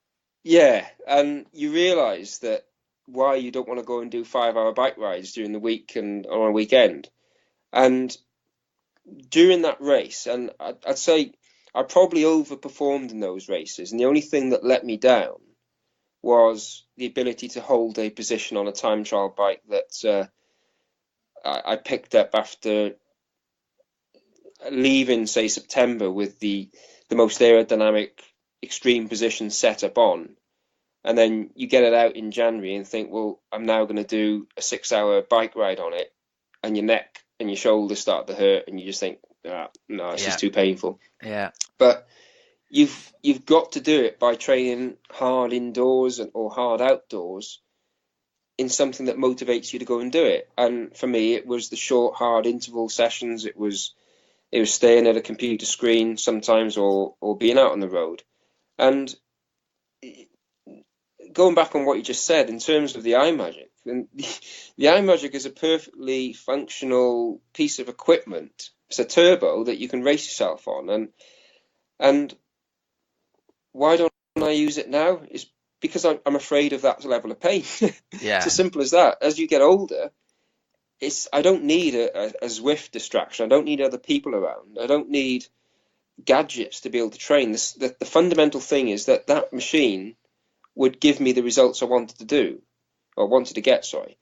Yeah, and you realise that why you don't want to go and do 5-hour bike rides during the week and on a weekend. And during that race, and I'd say I probably overperformed in those races, and the only thing that let me down was the ability to hold a position on a time trial bike that I picked up after leaving, say, September with the most aerodynamic extreme position set up on, and then you get it out in January and think, well, I'm now going to do a 6-hour bike ride on it, and your neck and your shoulders start to hurt, and you just think, no, it's just too painful. Yeah. But you've got to do it by training hard indoors or hard outdoors in something that motivates you to go and do it. And for me, it was the short, hard interval sessions. It was staying at a computer screen sometimes, or being out on the road. And going back on what you just said in terms of the iMagic, and the iMagic is a perfectly functional piece of equipment. It's a turbo that you can race yourself on, and why don't I use it now? It's because I'm afraid of that level of pain. Yeah. It's as simple as that. As you get older, I don't need a Zwift distraction. I don't need other people around. I don't need gadgets to be able to train. The fundamental thing is that machine would give me the results I wanted to do, or wanted to get, sorry.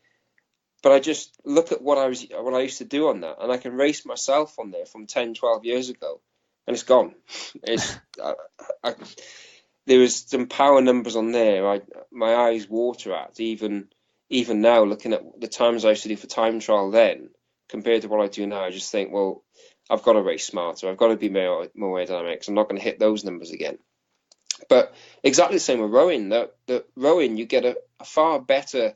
But I just look at what I used to do on that, and I can race myself on there from 10, 12 years ago, and it's gone. There was some power numbers on there. My eyes water at even now, looking at the times I used to do for time trial then compared to what I do now. I just think, well, I've got to race smarter. I've got to be more aerodynamic. I'm not going to hit those numbers again. But exactly the same with rowing. That rowing, you get a far better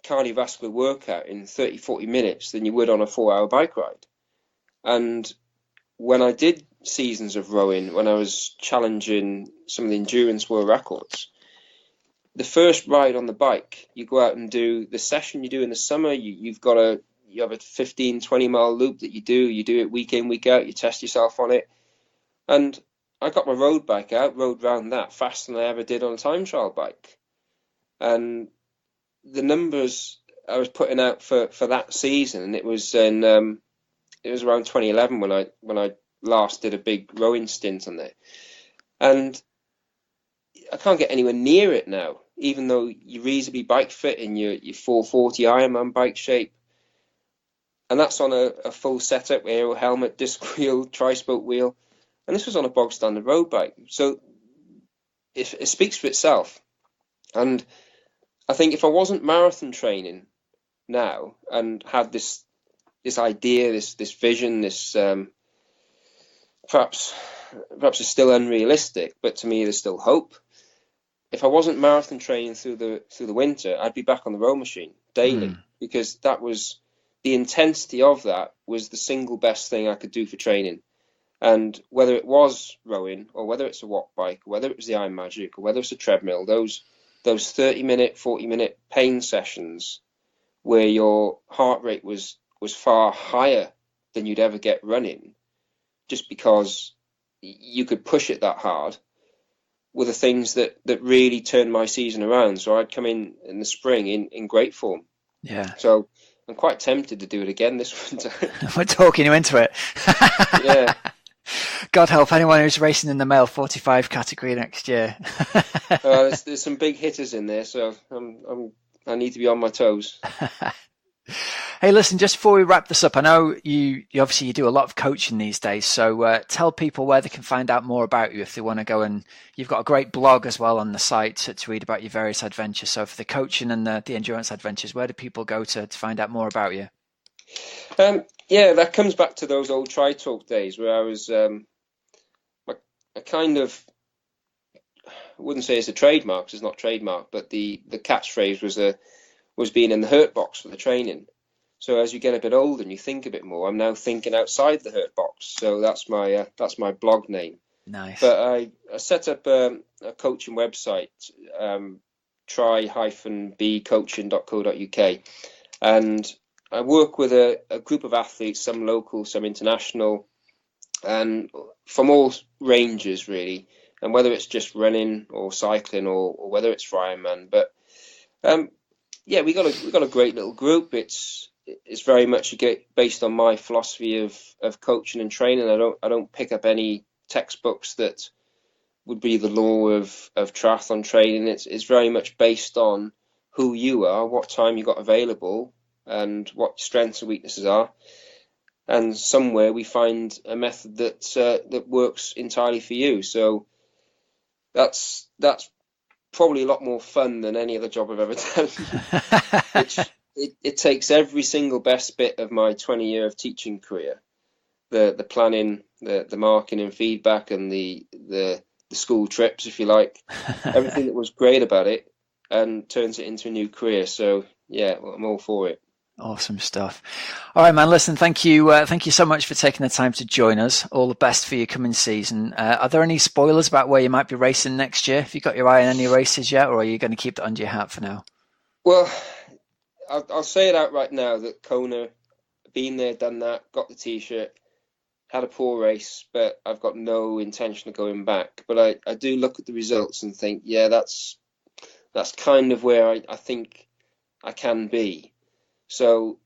cardiovascular workout in 30, 40 minutes than you would on a 4-hour bike ride. And when I did seasons of rowing, when I was challenging some of the endurance world records, the first ride on the bike, you go out and do the session you do in the summer. You have a 15, 20-mile loop that you do it week in, week out. You test yourself on it. And I got my road bike out, rode around that faster than I ever did on a time trial bike. And the numbers I was putting out for that season, and it was around 2011 when I last did a big rowing stint on there. And I can't get anywhere near it now, even though you're reasonably bike fit in your 440 Ironman bike shape. And that's on a full setup, aero helmet, disc wheel, tri-spoke wheel. And this was on a bog standard road bike. So it speaks for itself. And I think if I wasn't marathon training now and had this idea, this vision, this perhaps it's still unrealistic, but to me there's still hope. If I wasn't marathon training through the winter, I'd be back on the row machine daily, because that was the intensity of that was the single best thing I could do for training. And whether it was rowing, or whether it's a walk bike, or whether it was the iMagic, or whether it's a treadmill, those 30-minute, 40-minute pain sessions where your heart rate was far higher than you'd ever get running, just because you could push it that hard, were the things that really turned my season around. So I'd come in the spring in great form. Yeah. So I'm quite tempted to do it again this winter. We're talking you into it. Yeah. God help anyone who's racing in the male 45 category next year. There's some big hitters in there, so I need to be on my toes. Hey, listen, just before we wrap this up, I know you obviously do a lot of coaching these days, so tell people where they can find out more about you if they want to go, and you've got a great blog as well on the site to read about your various adventures. So for the coaching and the endurance adventures, where do people go to find out more about you? Yeah, that comes back to those old Tri Talk days where I was I kind of, I wouldn't say it's a trademark, 'cause it's not trademark, but the catchphrase was being in the hurt box for the training. So as you get a bit older and you think a bit more, I'm now thinking outside the hurt box. So that's my blog name. Nice. But I set up a coaching website, try-bcoaching.co.uk, and I work with a group of athletes, some local, some international, and from all ranges really, and whether it's just running or cycling or whether it's for Ironman. But yeah, we got a great little group. It's very much based on my philosophy of coaching and training. I don't pick up any textbooks that would be the law of triathlon training. It's very much based on who you are, what time you got available, and what strengths and weaknesses are. And somewhere we find a method that works entirely for you. So that's probably a lot more fun than any other job I've ever done. It takes every single best bit of my 20-year of teaching career, the planning, the marking and feedback, and the school trips, if you like, everything that was great about it, and turns it into a new career. So yeah, I'm all for it. Awesome stuff. All right, man. Listen, thank you so much for taking the time to join us. All the best for your coming season. Are there any spoilers about where you might be racing next year? Have you got your eye on any races yet, or are you going to keep that under your hat for now? Well, I'll say it out right now that Kona, been there, done that, got the T-shirt, had a poor race, but I've got no intention of going back. But I do look at the results and think, yeah, that's kind of where I think I can be. So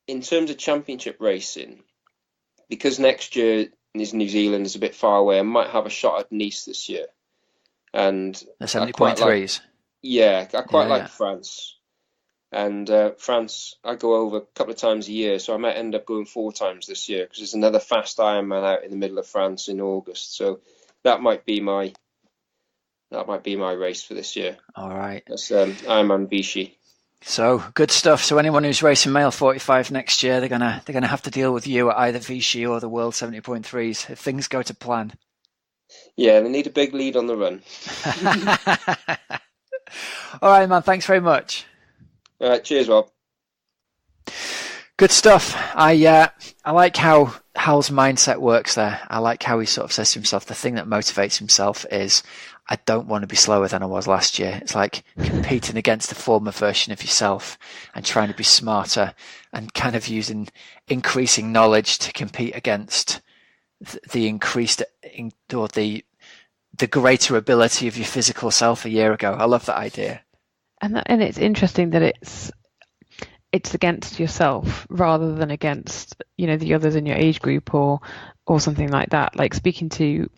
in terms of championship racing, because next year is New Zealand is a bit far away, I might have a shot at Nice this year. And the 70.3s. I quite like France. And France, I go over a couple of times a year, so I might end up going 4 times this year because there's another fast Ironman out in the middle of France in August. So that might be my race for this year. All right. That's Ironman Vichy. So good stuff. So anyone who's racing male 45 next year, they're gonna have to deal with you at either Vichy or the World 70.3s if things go to plan. Yeah, they need a big lead on the run. All right, man. Thanks very much. All right, cheers, Rob. Good stuff. I like how Hal's mindset works there. I like how he sort of says to himself, the thing that motivates himself is, I don't want to be slower than I was last year. It's like competing against the former version of yourself and trying to be smarter and kind of using increasing knowledge to compete against the increased or the greater ability of your physical self a year ago. I love that idea. And it's interesting that it's against yourself rather than against, the others in your age group or something like that. Like speaking to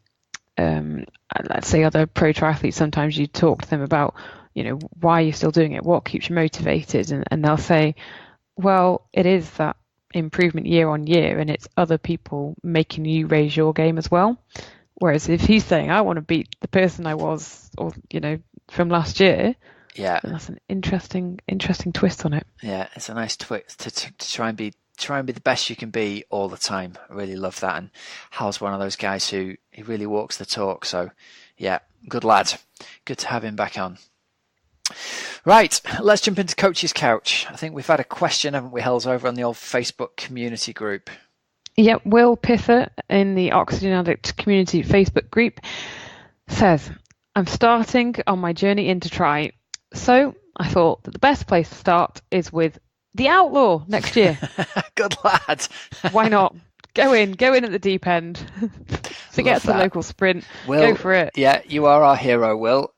let's say other pro triathletes, sometimes you talk to them about, why you're still doing it, what keeps you motivated, and they'll say, well, it is that improvement year on year, and it's other people making you raise your game as well. Whereas if he's saying, I want to beat the person I was, or from last year, yeah, that's an interesting twist on it. Yeah, it's a nice twist to try and be the best you can be all the time. I really love that. And Hal's one of those guys who he really walks the talk. So yeah, good lad. Good to have him back on. Right, let's jump into Coach's Couch. I think we've had a question, haven't we, Hels, over on the old Facebook community group. Yeah, Will Pither in the Oxygenaddict community Facebook group says, I'm starting on my journey into tri. So I thought that the best place to start is with the Outlaw next year. Good lad. Why not? Go in at the deep end. Forget the local sprint. Will, go for it. Yeah, you are our hero, Will.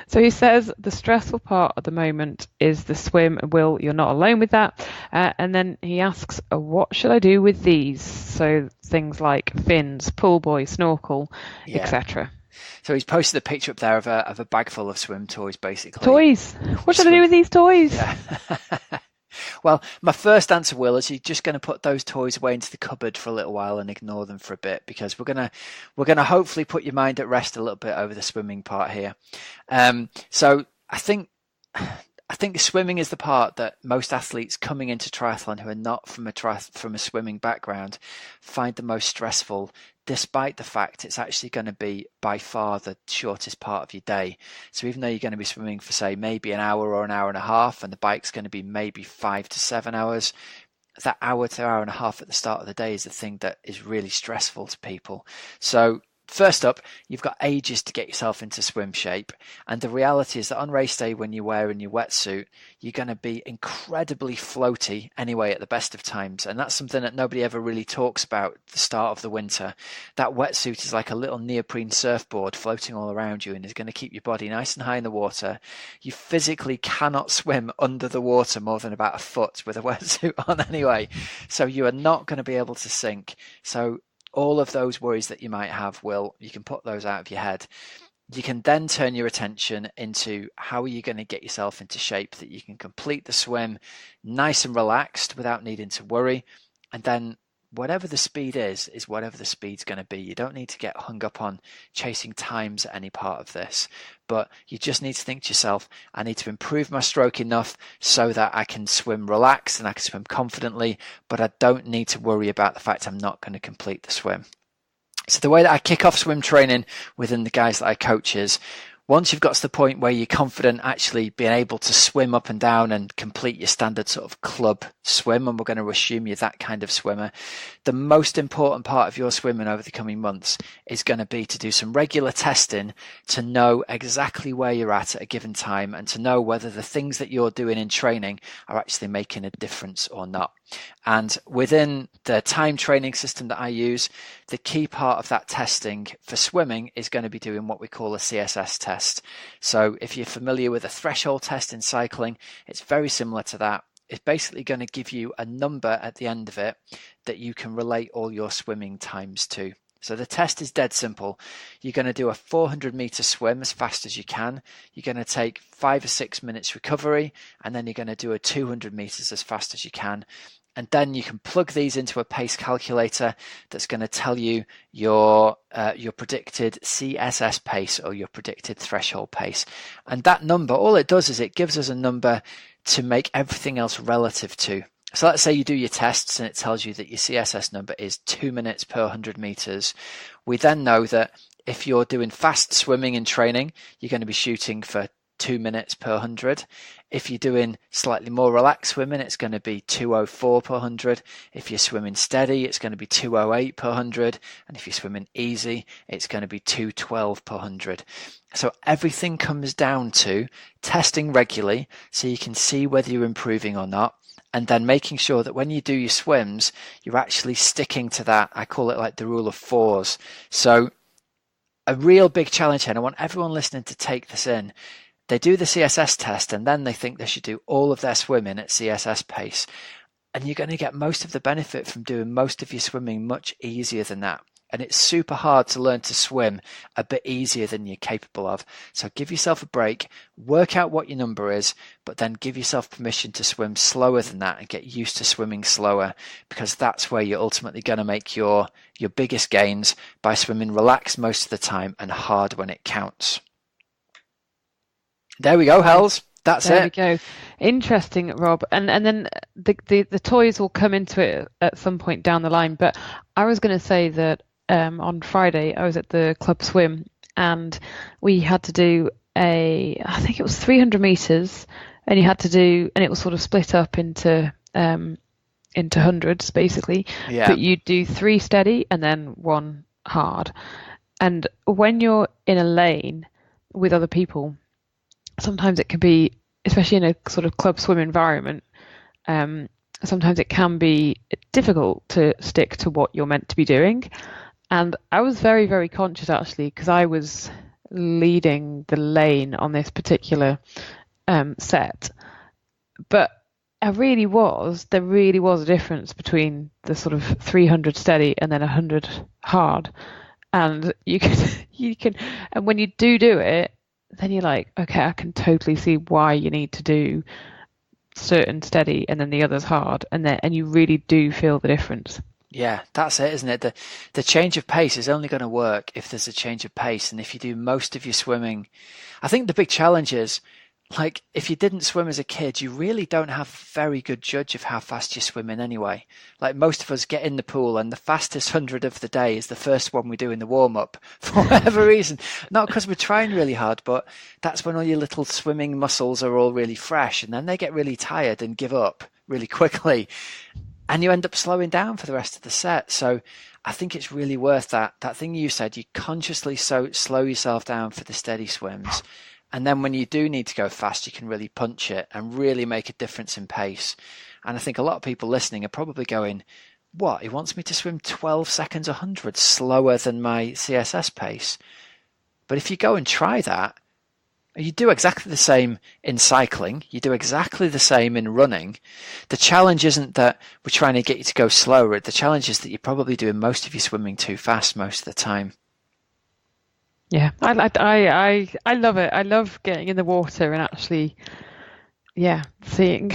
So he says the stressful part at the moment is the swim. Will, you're not alone with that. And then he asks, what should I do with these? So things like fins, pull buoy, snorkel, etc. So he's posted a picture up there of a bag full of swim toys, basically. Toys. What should I do with these toys? Yeah. Well, my first answer, Will, is you're just going to put those toys away into the cupboard for a little while and ignore them for a bit, because we're gonna hopefully put your mind at rest a little bit over the swimming part here. So I think swimming is the part that most athletes coming into triathlon who are not from a swimming background find the most stressful despite the fact it's actually going to be by far the shortest part of your day. So even though you're going to be swimming for, say, maybe an hour or an hour and a half, and the bike's going to be maybe 5 to 7 hours, that hour to hour and a half at the start of the day is the thing that is really stressful to people. So first up, you've got ages to get yourself into swim shape. And the reality is that on race day, when you're wearing your wetsuit, you're going to be incredibly floaty anyway at the best of times. And that's something that nobody ever really talks about at the start of the winter. That wetsuit is like a little neoprene surfboard floating all around you and is going to keep your body nice and high in the water. You physically cannot swim under the water more than about a foot with a wetsuit on anyway. So you are not going to be able to sink. So all of those worries that you might have, you can put those out of your head. You can then turn your attention into how are you going to get yourself into shape that you can complete the swim nice and relaxed without needing to worry. And then whatever the speed is whatever the speed's going to be. You don't need to get hung up on chasing times at any part of this, but you just need to think to yourself, I need to improve my stroke enough so that I can swim relaxed and I can swim confidently, but I don't need to worry about the fact I'm not going to complete the swim. So the way that I kick off swim training within the guys that I coach is, once you've got to the point where you're confident actually being able to swim up and down and complete your standard sort of club swim, and we're going to assume you're that kind of swimmer, the most important part of your swimming over the coming months is going to be to do some regular testing to know exactly where you're at a given time and to know whether the things that you're doing in training are actually making a difference or not. And within the time training system that I use, the key part of that testing for swimming is going to be doing what we call a CSS test. So if you're familiar with a threshold test in cycling, it's very similar to that. It's basically going to give you a number at the end of it that you can relate all your swimming times to. So the test is dead simple. You're going to do a 400-meter swim as fast as you can. You're going to take 5 or 6 minutes recovery, and then you're going to do a 200 meters as fast as you can. And then you can plug these into a pace calculator that's going to tell you your predicted CSS pace or your predicted threshold pace. And that number, all it does is it gives us a number to make everything else relative to. So let's say you do your tests and it tells you that your CSS number is 2 minutes per 100 meters. We then know that if you're doing fast swimming in training, you're going to be shooting for 2 minutes per 100. If you're doing slightly more relaxed swimming, it's going to be 2:04 per 100. If you're swimming steady, it's going to be 2:08 per 100. And if you're swimming easy, it's going to be 2:12 per 100. So everything comes down to testing regularly so you can see whether you're improving or not. And then making sure that when you do your swims, you're actually sticking to that. I call it like the rule of fours. So a real big challenge here, and I want everyone listening to take this in. They do the CSS test and then they think they should do all of their swimming at CSS pace. And you're going to get most of the benefit from doing most of your swimming much easier than that. And it's super hard to learn to swim a bit easier than you're capable of. So give yourself a break, work out what your number is, but then give yourself permission to swim slower than that and get used to swimming slower, because that's where you're ultimately going to make your biggest gains, by swimming relaxed most of the time and hard when it counts. There we go, Hells. That's there it. There we go. Interesting, Rob. And then the toys will come into it at some point down the line. But I was going to say that on Friday I was at the club swim and we had to do I think it was 300 meters, and you had to do, and it was sort of split up into hundreds basically. Yeah. But you do 3 steady and then 1 hard. And when you're in a lane with other people, sometimes it can be, especially in a sort of club swim environment, sometimes it can be difficult to stick to what you're meant to be doing. And I was very, very conscious actually, because I was leading the lane on this particular set. But there really was a difference between the sort of 300 steady and then 100 hard. And you can, and when you do it, then you're like, okay, I can totally see why you need to do certain steady and then the others hard, and you really do feel the difference. Yeah, that's it, isn't it? The change of pace is only going to work if there's a change of pace, and if you do most of your swimming. I think the big challenge is, like if you didn't swim as a kid, you really don't have a very good judge of how fast you're swimming anyway. Like most of us get in the pool and the fastest 100 of the day is the first one we do in the warm-up for whatever reason. Not because we're trying really hard, but that's when all your little swimming muscles are all really fresh, and then they get really tired and give up really quickly, and you end up slowing down for the rest of the set. So I think it's really worth that thing you said, you consciously slow yourself down for the steady swims. And then when you do need to go fast, you can really punch it and really make a difference in pace. And I think a lot of people listening are probably going, what, he wants me to swim 12 seconds 100 slower than my CSS pace? But if you go and try that, you do exactly the same in cycling. You do exactly the same in running. The challenge isn't that we're trying to get you to go slower. The challenge is that you're probably doing most of your swimming too fast most of the time. Yeah, I love it. I love getting in the water and actually, seeing.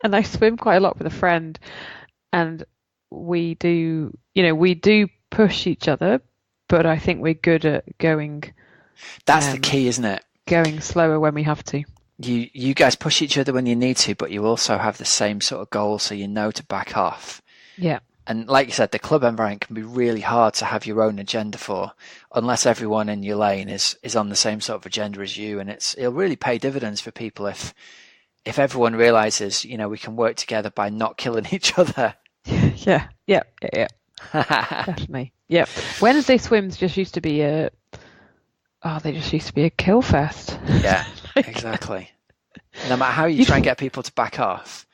And I swim quite a lot with a friend, and we do push each other, but I think we're good at going. That's the key, isn't it? Going slower when we have to. You guys push each other when you need to, but you also have the same sort of goal, so you know to back off. Yeah. And like you said, the club environment can be really hard to have your own agenda for, unless everyone in your lane is on the same sort of agenda as you. And it'll really pay dividends for people if everyone realizes, we can work together by not killing each other. Yeah. Definitely. Yeah. Wednesday swims just used to be a kill fest. Yeah, exactly. No matter how you try and get people to back off,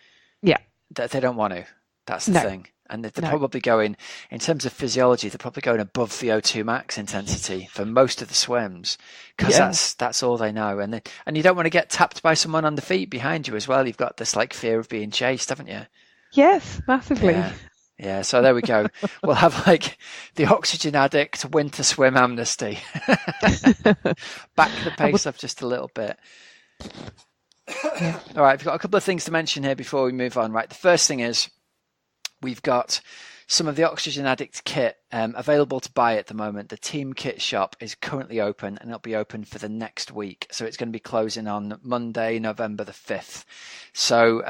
they don't want to. That's the thing. And they're probably going, in terms of physiology, they're probably going above VO2 max intensity for most of the swims, because that's all they know. And you don't want to get tapped by someone on the feet behind you as well. You've got this fear of being chased, haven't you? Yes, massively. Yeah. So there we go. We'll have the Oxygen Addict winter swim amnesty. Back the pace up just a little bit. Yeah. All right, we've got a couple of things to mention here before we move on. Right, the first thing is, we've got some of the Oxygen Addict kit available to buy at the moment. The team kit shop is currently open, and it'll be open for the next week. So it's going to be closing on Monday, November the 5th. So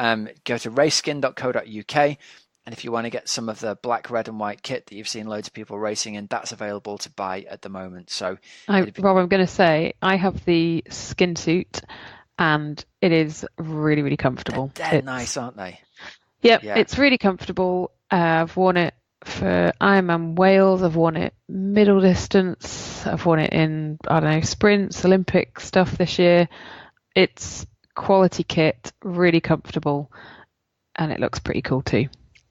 go to raceskin.co.uk. And if you want to get some of the black, red and white kit that you've seen loads of people racing in, that's available to buy at the moment. So, Rob, I'm going to say I have the skin suit, and it is really, really comfortable. They're nice, aren't they? Yep, yeah. It's really comfortable. I've worn it for Ironman Wales. I've worn it middle distance. I've worn it in, sprints, Olympic stuff this year. It's quality kit, really comfortable, and it looks pretty cool too.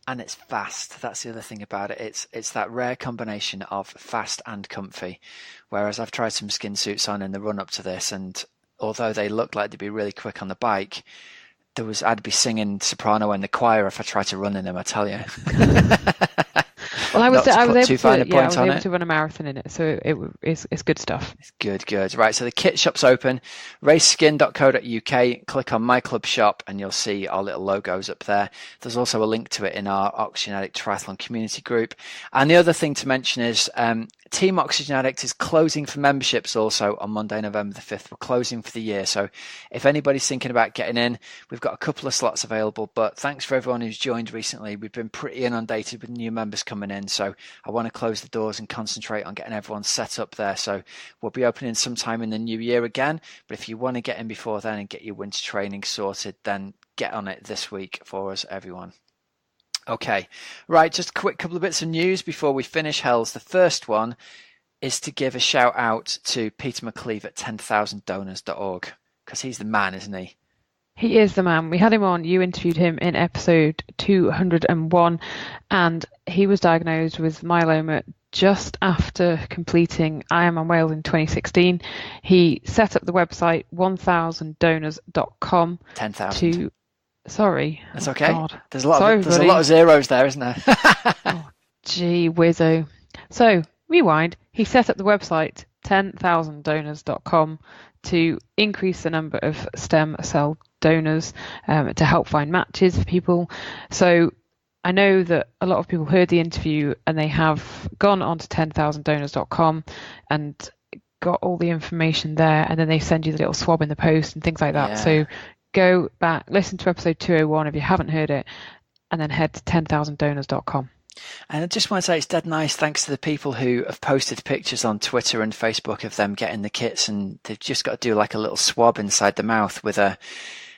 And it's fast. That's the other thing about it. It's that rare combination of fast and comfy. Whereas I've tried some skin suits on in the run up to this, and although they look like they'd be really quick on the bike, I'd be singing soprano in the choir if I tried to run in them, I tell you. Well, I was able to run a marathon in it, so it's good stuff. It's good. Right, so the kit shop's open, raceskin.co.uk. Click on My Club Shop and you'll see our little logos up there. There's also a link to it in our Oxygenaddict Triathlon community group. And the other thing to mention is Team Oxygen Addict is closing for memberships also on Monday, November the 5th. We're closing for the year. So if anybody's thinking about getting in, we've got a couple of slots available. But thanks for everyone who's joined recently. We've been pretty inundated with new members coming in. So I want to close the doors and concentrate on getting everyone set up there. So we'll be opening sometime in the new year again. But if you want to get in before then and get your winter training sorted, then get on it this week for us, everyone. Okay, right, just a quick couple of bits of news before we finish, Hells. The first one is to give a shout out to Peter McCleve at 10,000donors.org, because he's the man, isn't he? He is the man. We had him on. You interviewed him in episode 201, and he was diagnosed with myeloma just after completing Ironman Wales in 2016. He set up the website 1000donors.com 10,000. Sorry. That's okay. God. There's a lot of zeros there, isn't there? Oh, gee whizzo. So, rewind. He set up the website 10,000donors.com to increase the number of stem cell donors to help find matches for people. So I know that a lot of people heard the interview and they have gone on to 10,000donors.com and got all the information there, and then they send you the little swab in the post and things like that. Yeah. So go back, listen to episode 201 if you haven't heard it, and then head to 10,000donors.com. And I just want to say it's dead nice, thanks to the people who have posted pictures on Twitter and Facebook of them getting the kits, and they've just got to do like a little swab inside the mouth with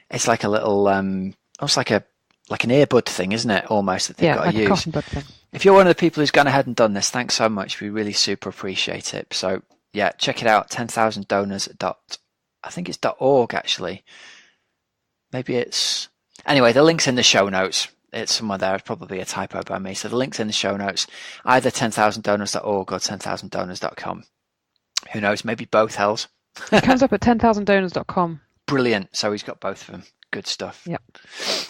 it's like a little, almost like an earbud thing, isn't it? Almost, that they've got like to use. a cotton bud thing. If you're one of the people who's gone ahead and done this, thanks so much. We really super appreciate it. So yeah, check it out, 10,000donors. I think it's .org actually. Maybe it's, anyway, the link's in the show notes. It's somewhere there. It's probably a typo by me. So the link's in the show notes, either 10,000donors.org or 10,000donors.com. Who knows? Maybe both, Hells. It comes up at 10,000donors.com. Brilliant. So he's got both of them. Good stuff. Yep.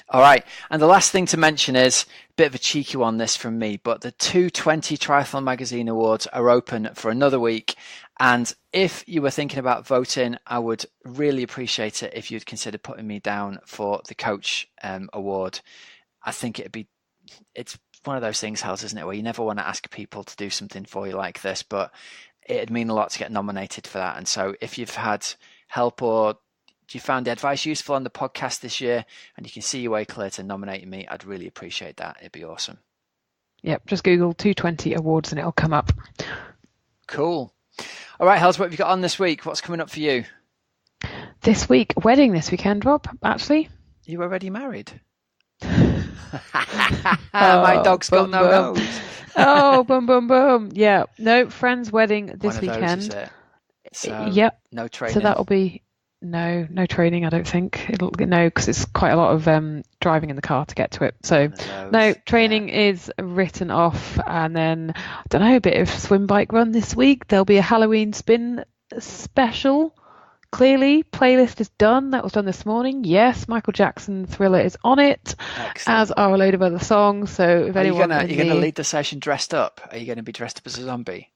All right. And the last thing to mention is a bit of a cheeky one this from me, but the 220 Triathlon Magazine Awards are open for another week. And if you were thinking about voting, I would really appreciate it if you'd consider putting me down for the coach award. I think it's one of those things, Hells, isn't it, where you never want to ask people to do something for you like this, but it'd mean a lot to get nominated for that. And so if you've had help or you found the advice useful on the podcast this year and you can see your way clear to nominating me, I'd really appreciate that. It'd be awesome. Yep, just Google 220 awards and it'll come up. Cool. All right, Hells, what have you got on this week? What's coming up for you? This week, wedding this weekend, Rob, actually. You already married? My dog's got no nose. Oh, boom, boom, boom. Yeah, no, friend's wedding this weekend. Is it? So, yep. No training. So that'll be no training. I don't think because it's quite a lot of driving in the car to get to it. So no training is written off, and then I don't know, a bit of swim bike run this week. There'll be a Halloween spin special. Clearly, playlist is done. That was done this morning. Yes, Michael Jackson Thriller is on it. Excellent. As are a load of other songs. So if anyone, you're going to lead the session dressed up? Are you going to be dressed up as a zombie?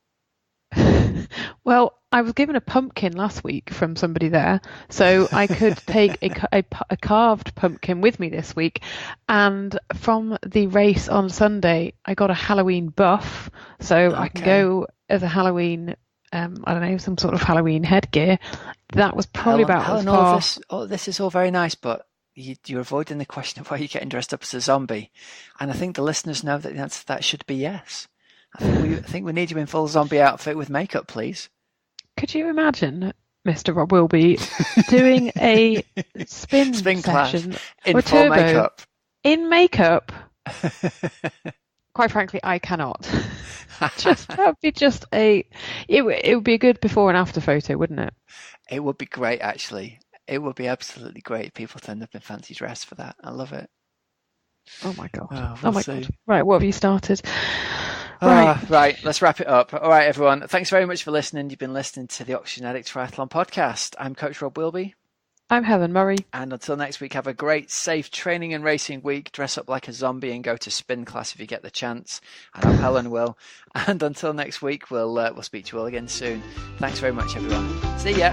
Well, I was given a pumpkin last week from somebody there, so I could take a carved pumpkin with me this week. And from the race on Sunday, I got a Halloween buff, so I can go as a Halloween. I don't know, some sort of Halloween headgear. That was probably about as far. This is all very nice, but you're avoiding the question of why you're getting dressed up as a zombie. And I think the listeners know that that should be yes. I think we need you in full zombie outfit with makeup, please. Could you imagine Mr. Rob Wilby doing a spin session in full makeup? In makeup? Quite frankly, I cannot. It would be a good before and after photo, wouldn't it? It would be great, actually. It would be absolutely great if people turned up in fancy dress for that. I love it. Oh my god. We'll see. God. Right, what have you started? Right, let's wrap it up. All right, everyone. Thanks very much for listening. You've been listening to the Oxygenaddict Triathlon Podcast. I'm Coach Rob Wilby. I'm Helen Murray. And until next week, have a great, safe training and racing week. Dress up like a zombie and go to spin class if you get the chance. And I'm Helen Will. And until next week, we'll speak to you all again soon. Thanks very much, everyone. See ya.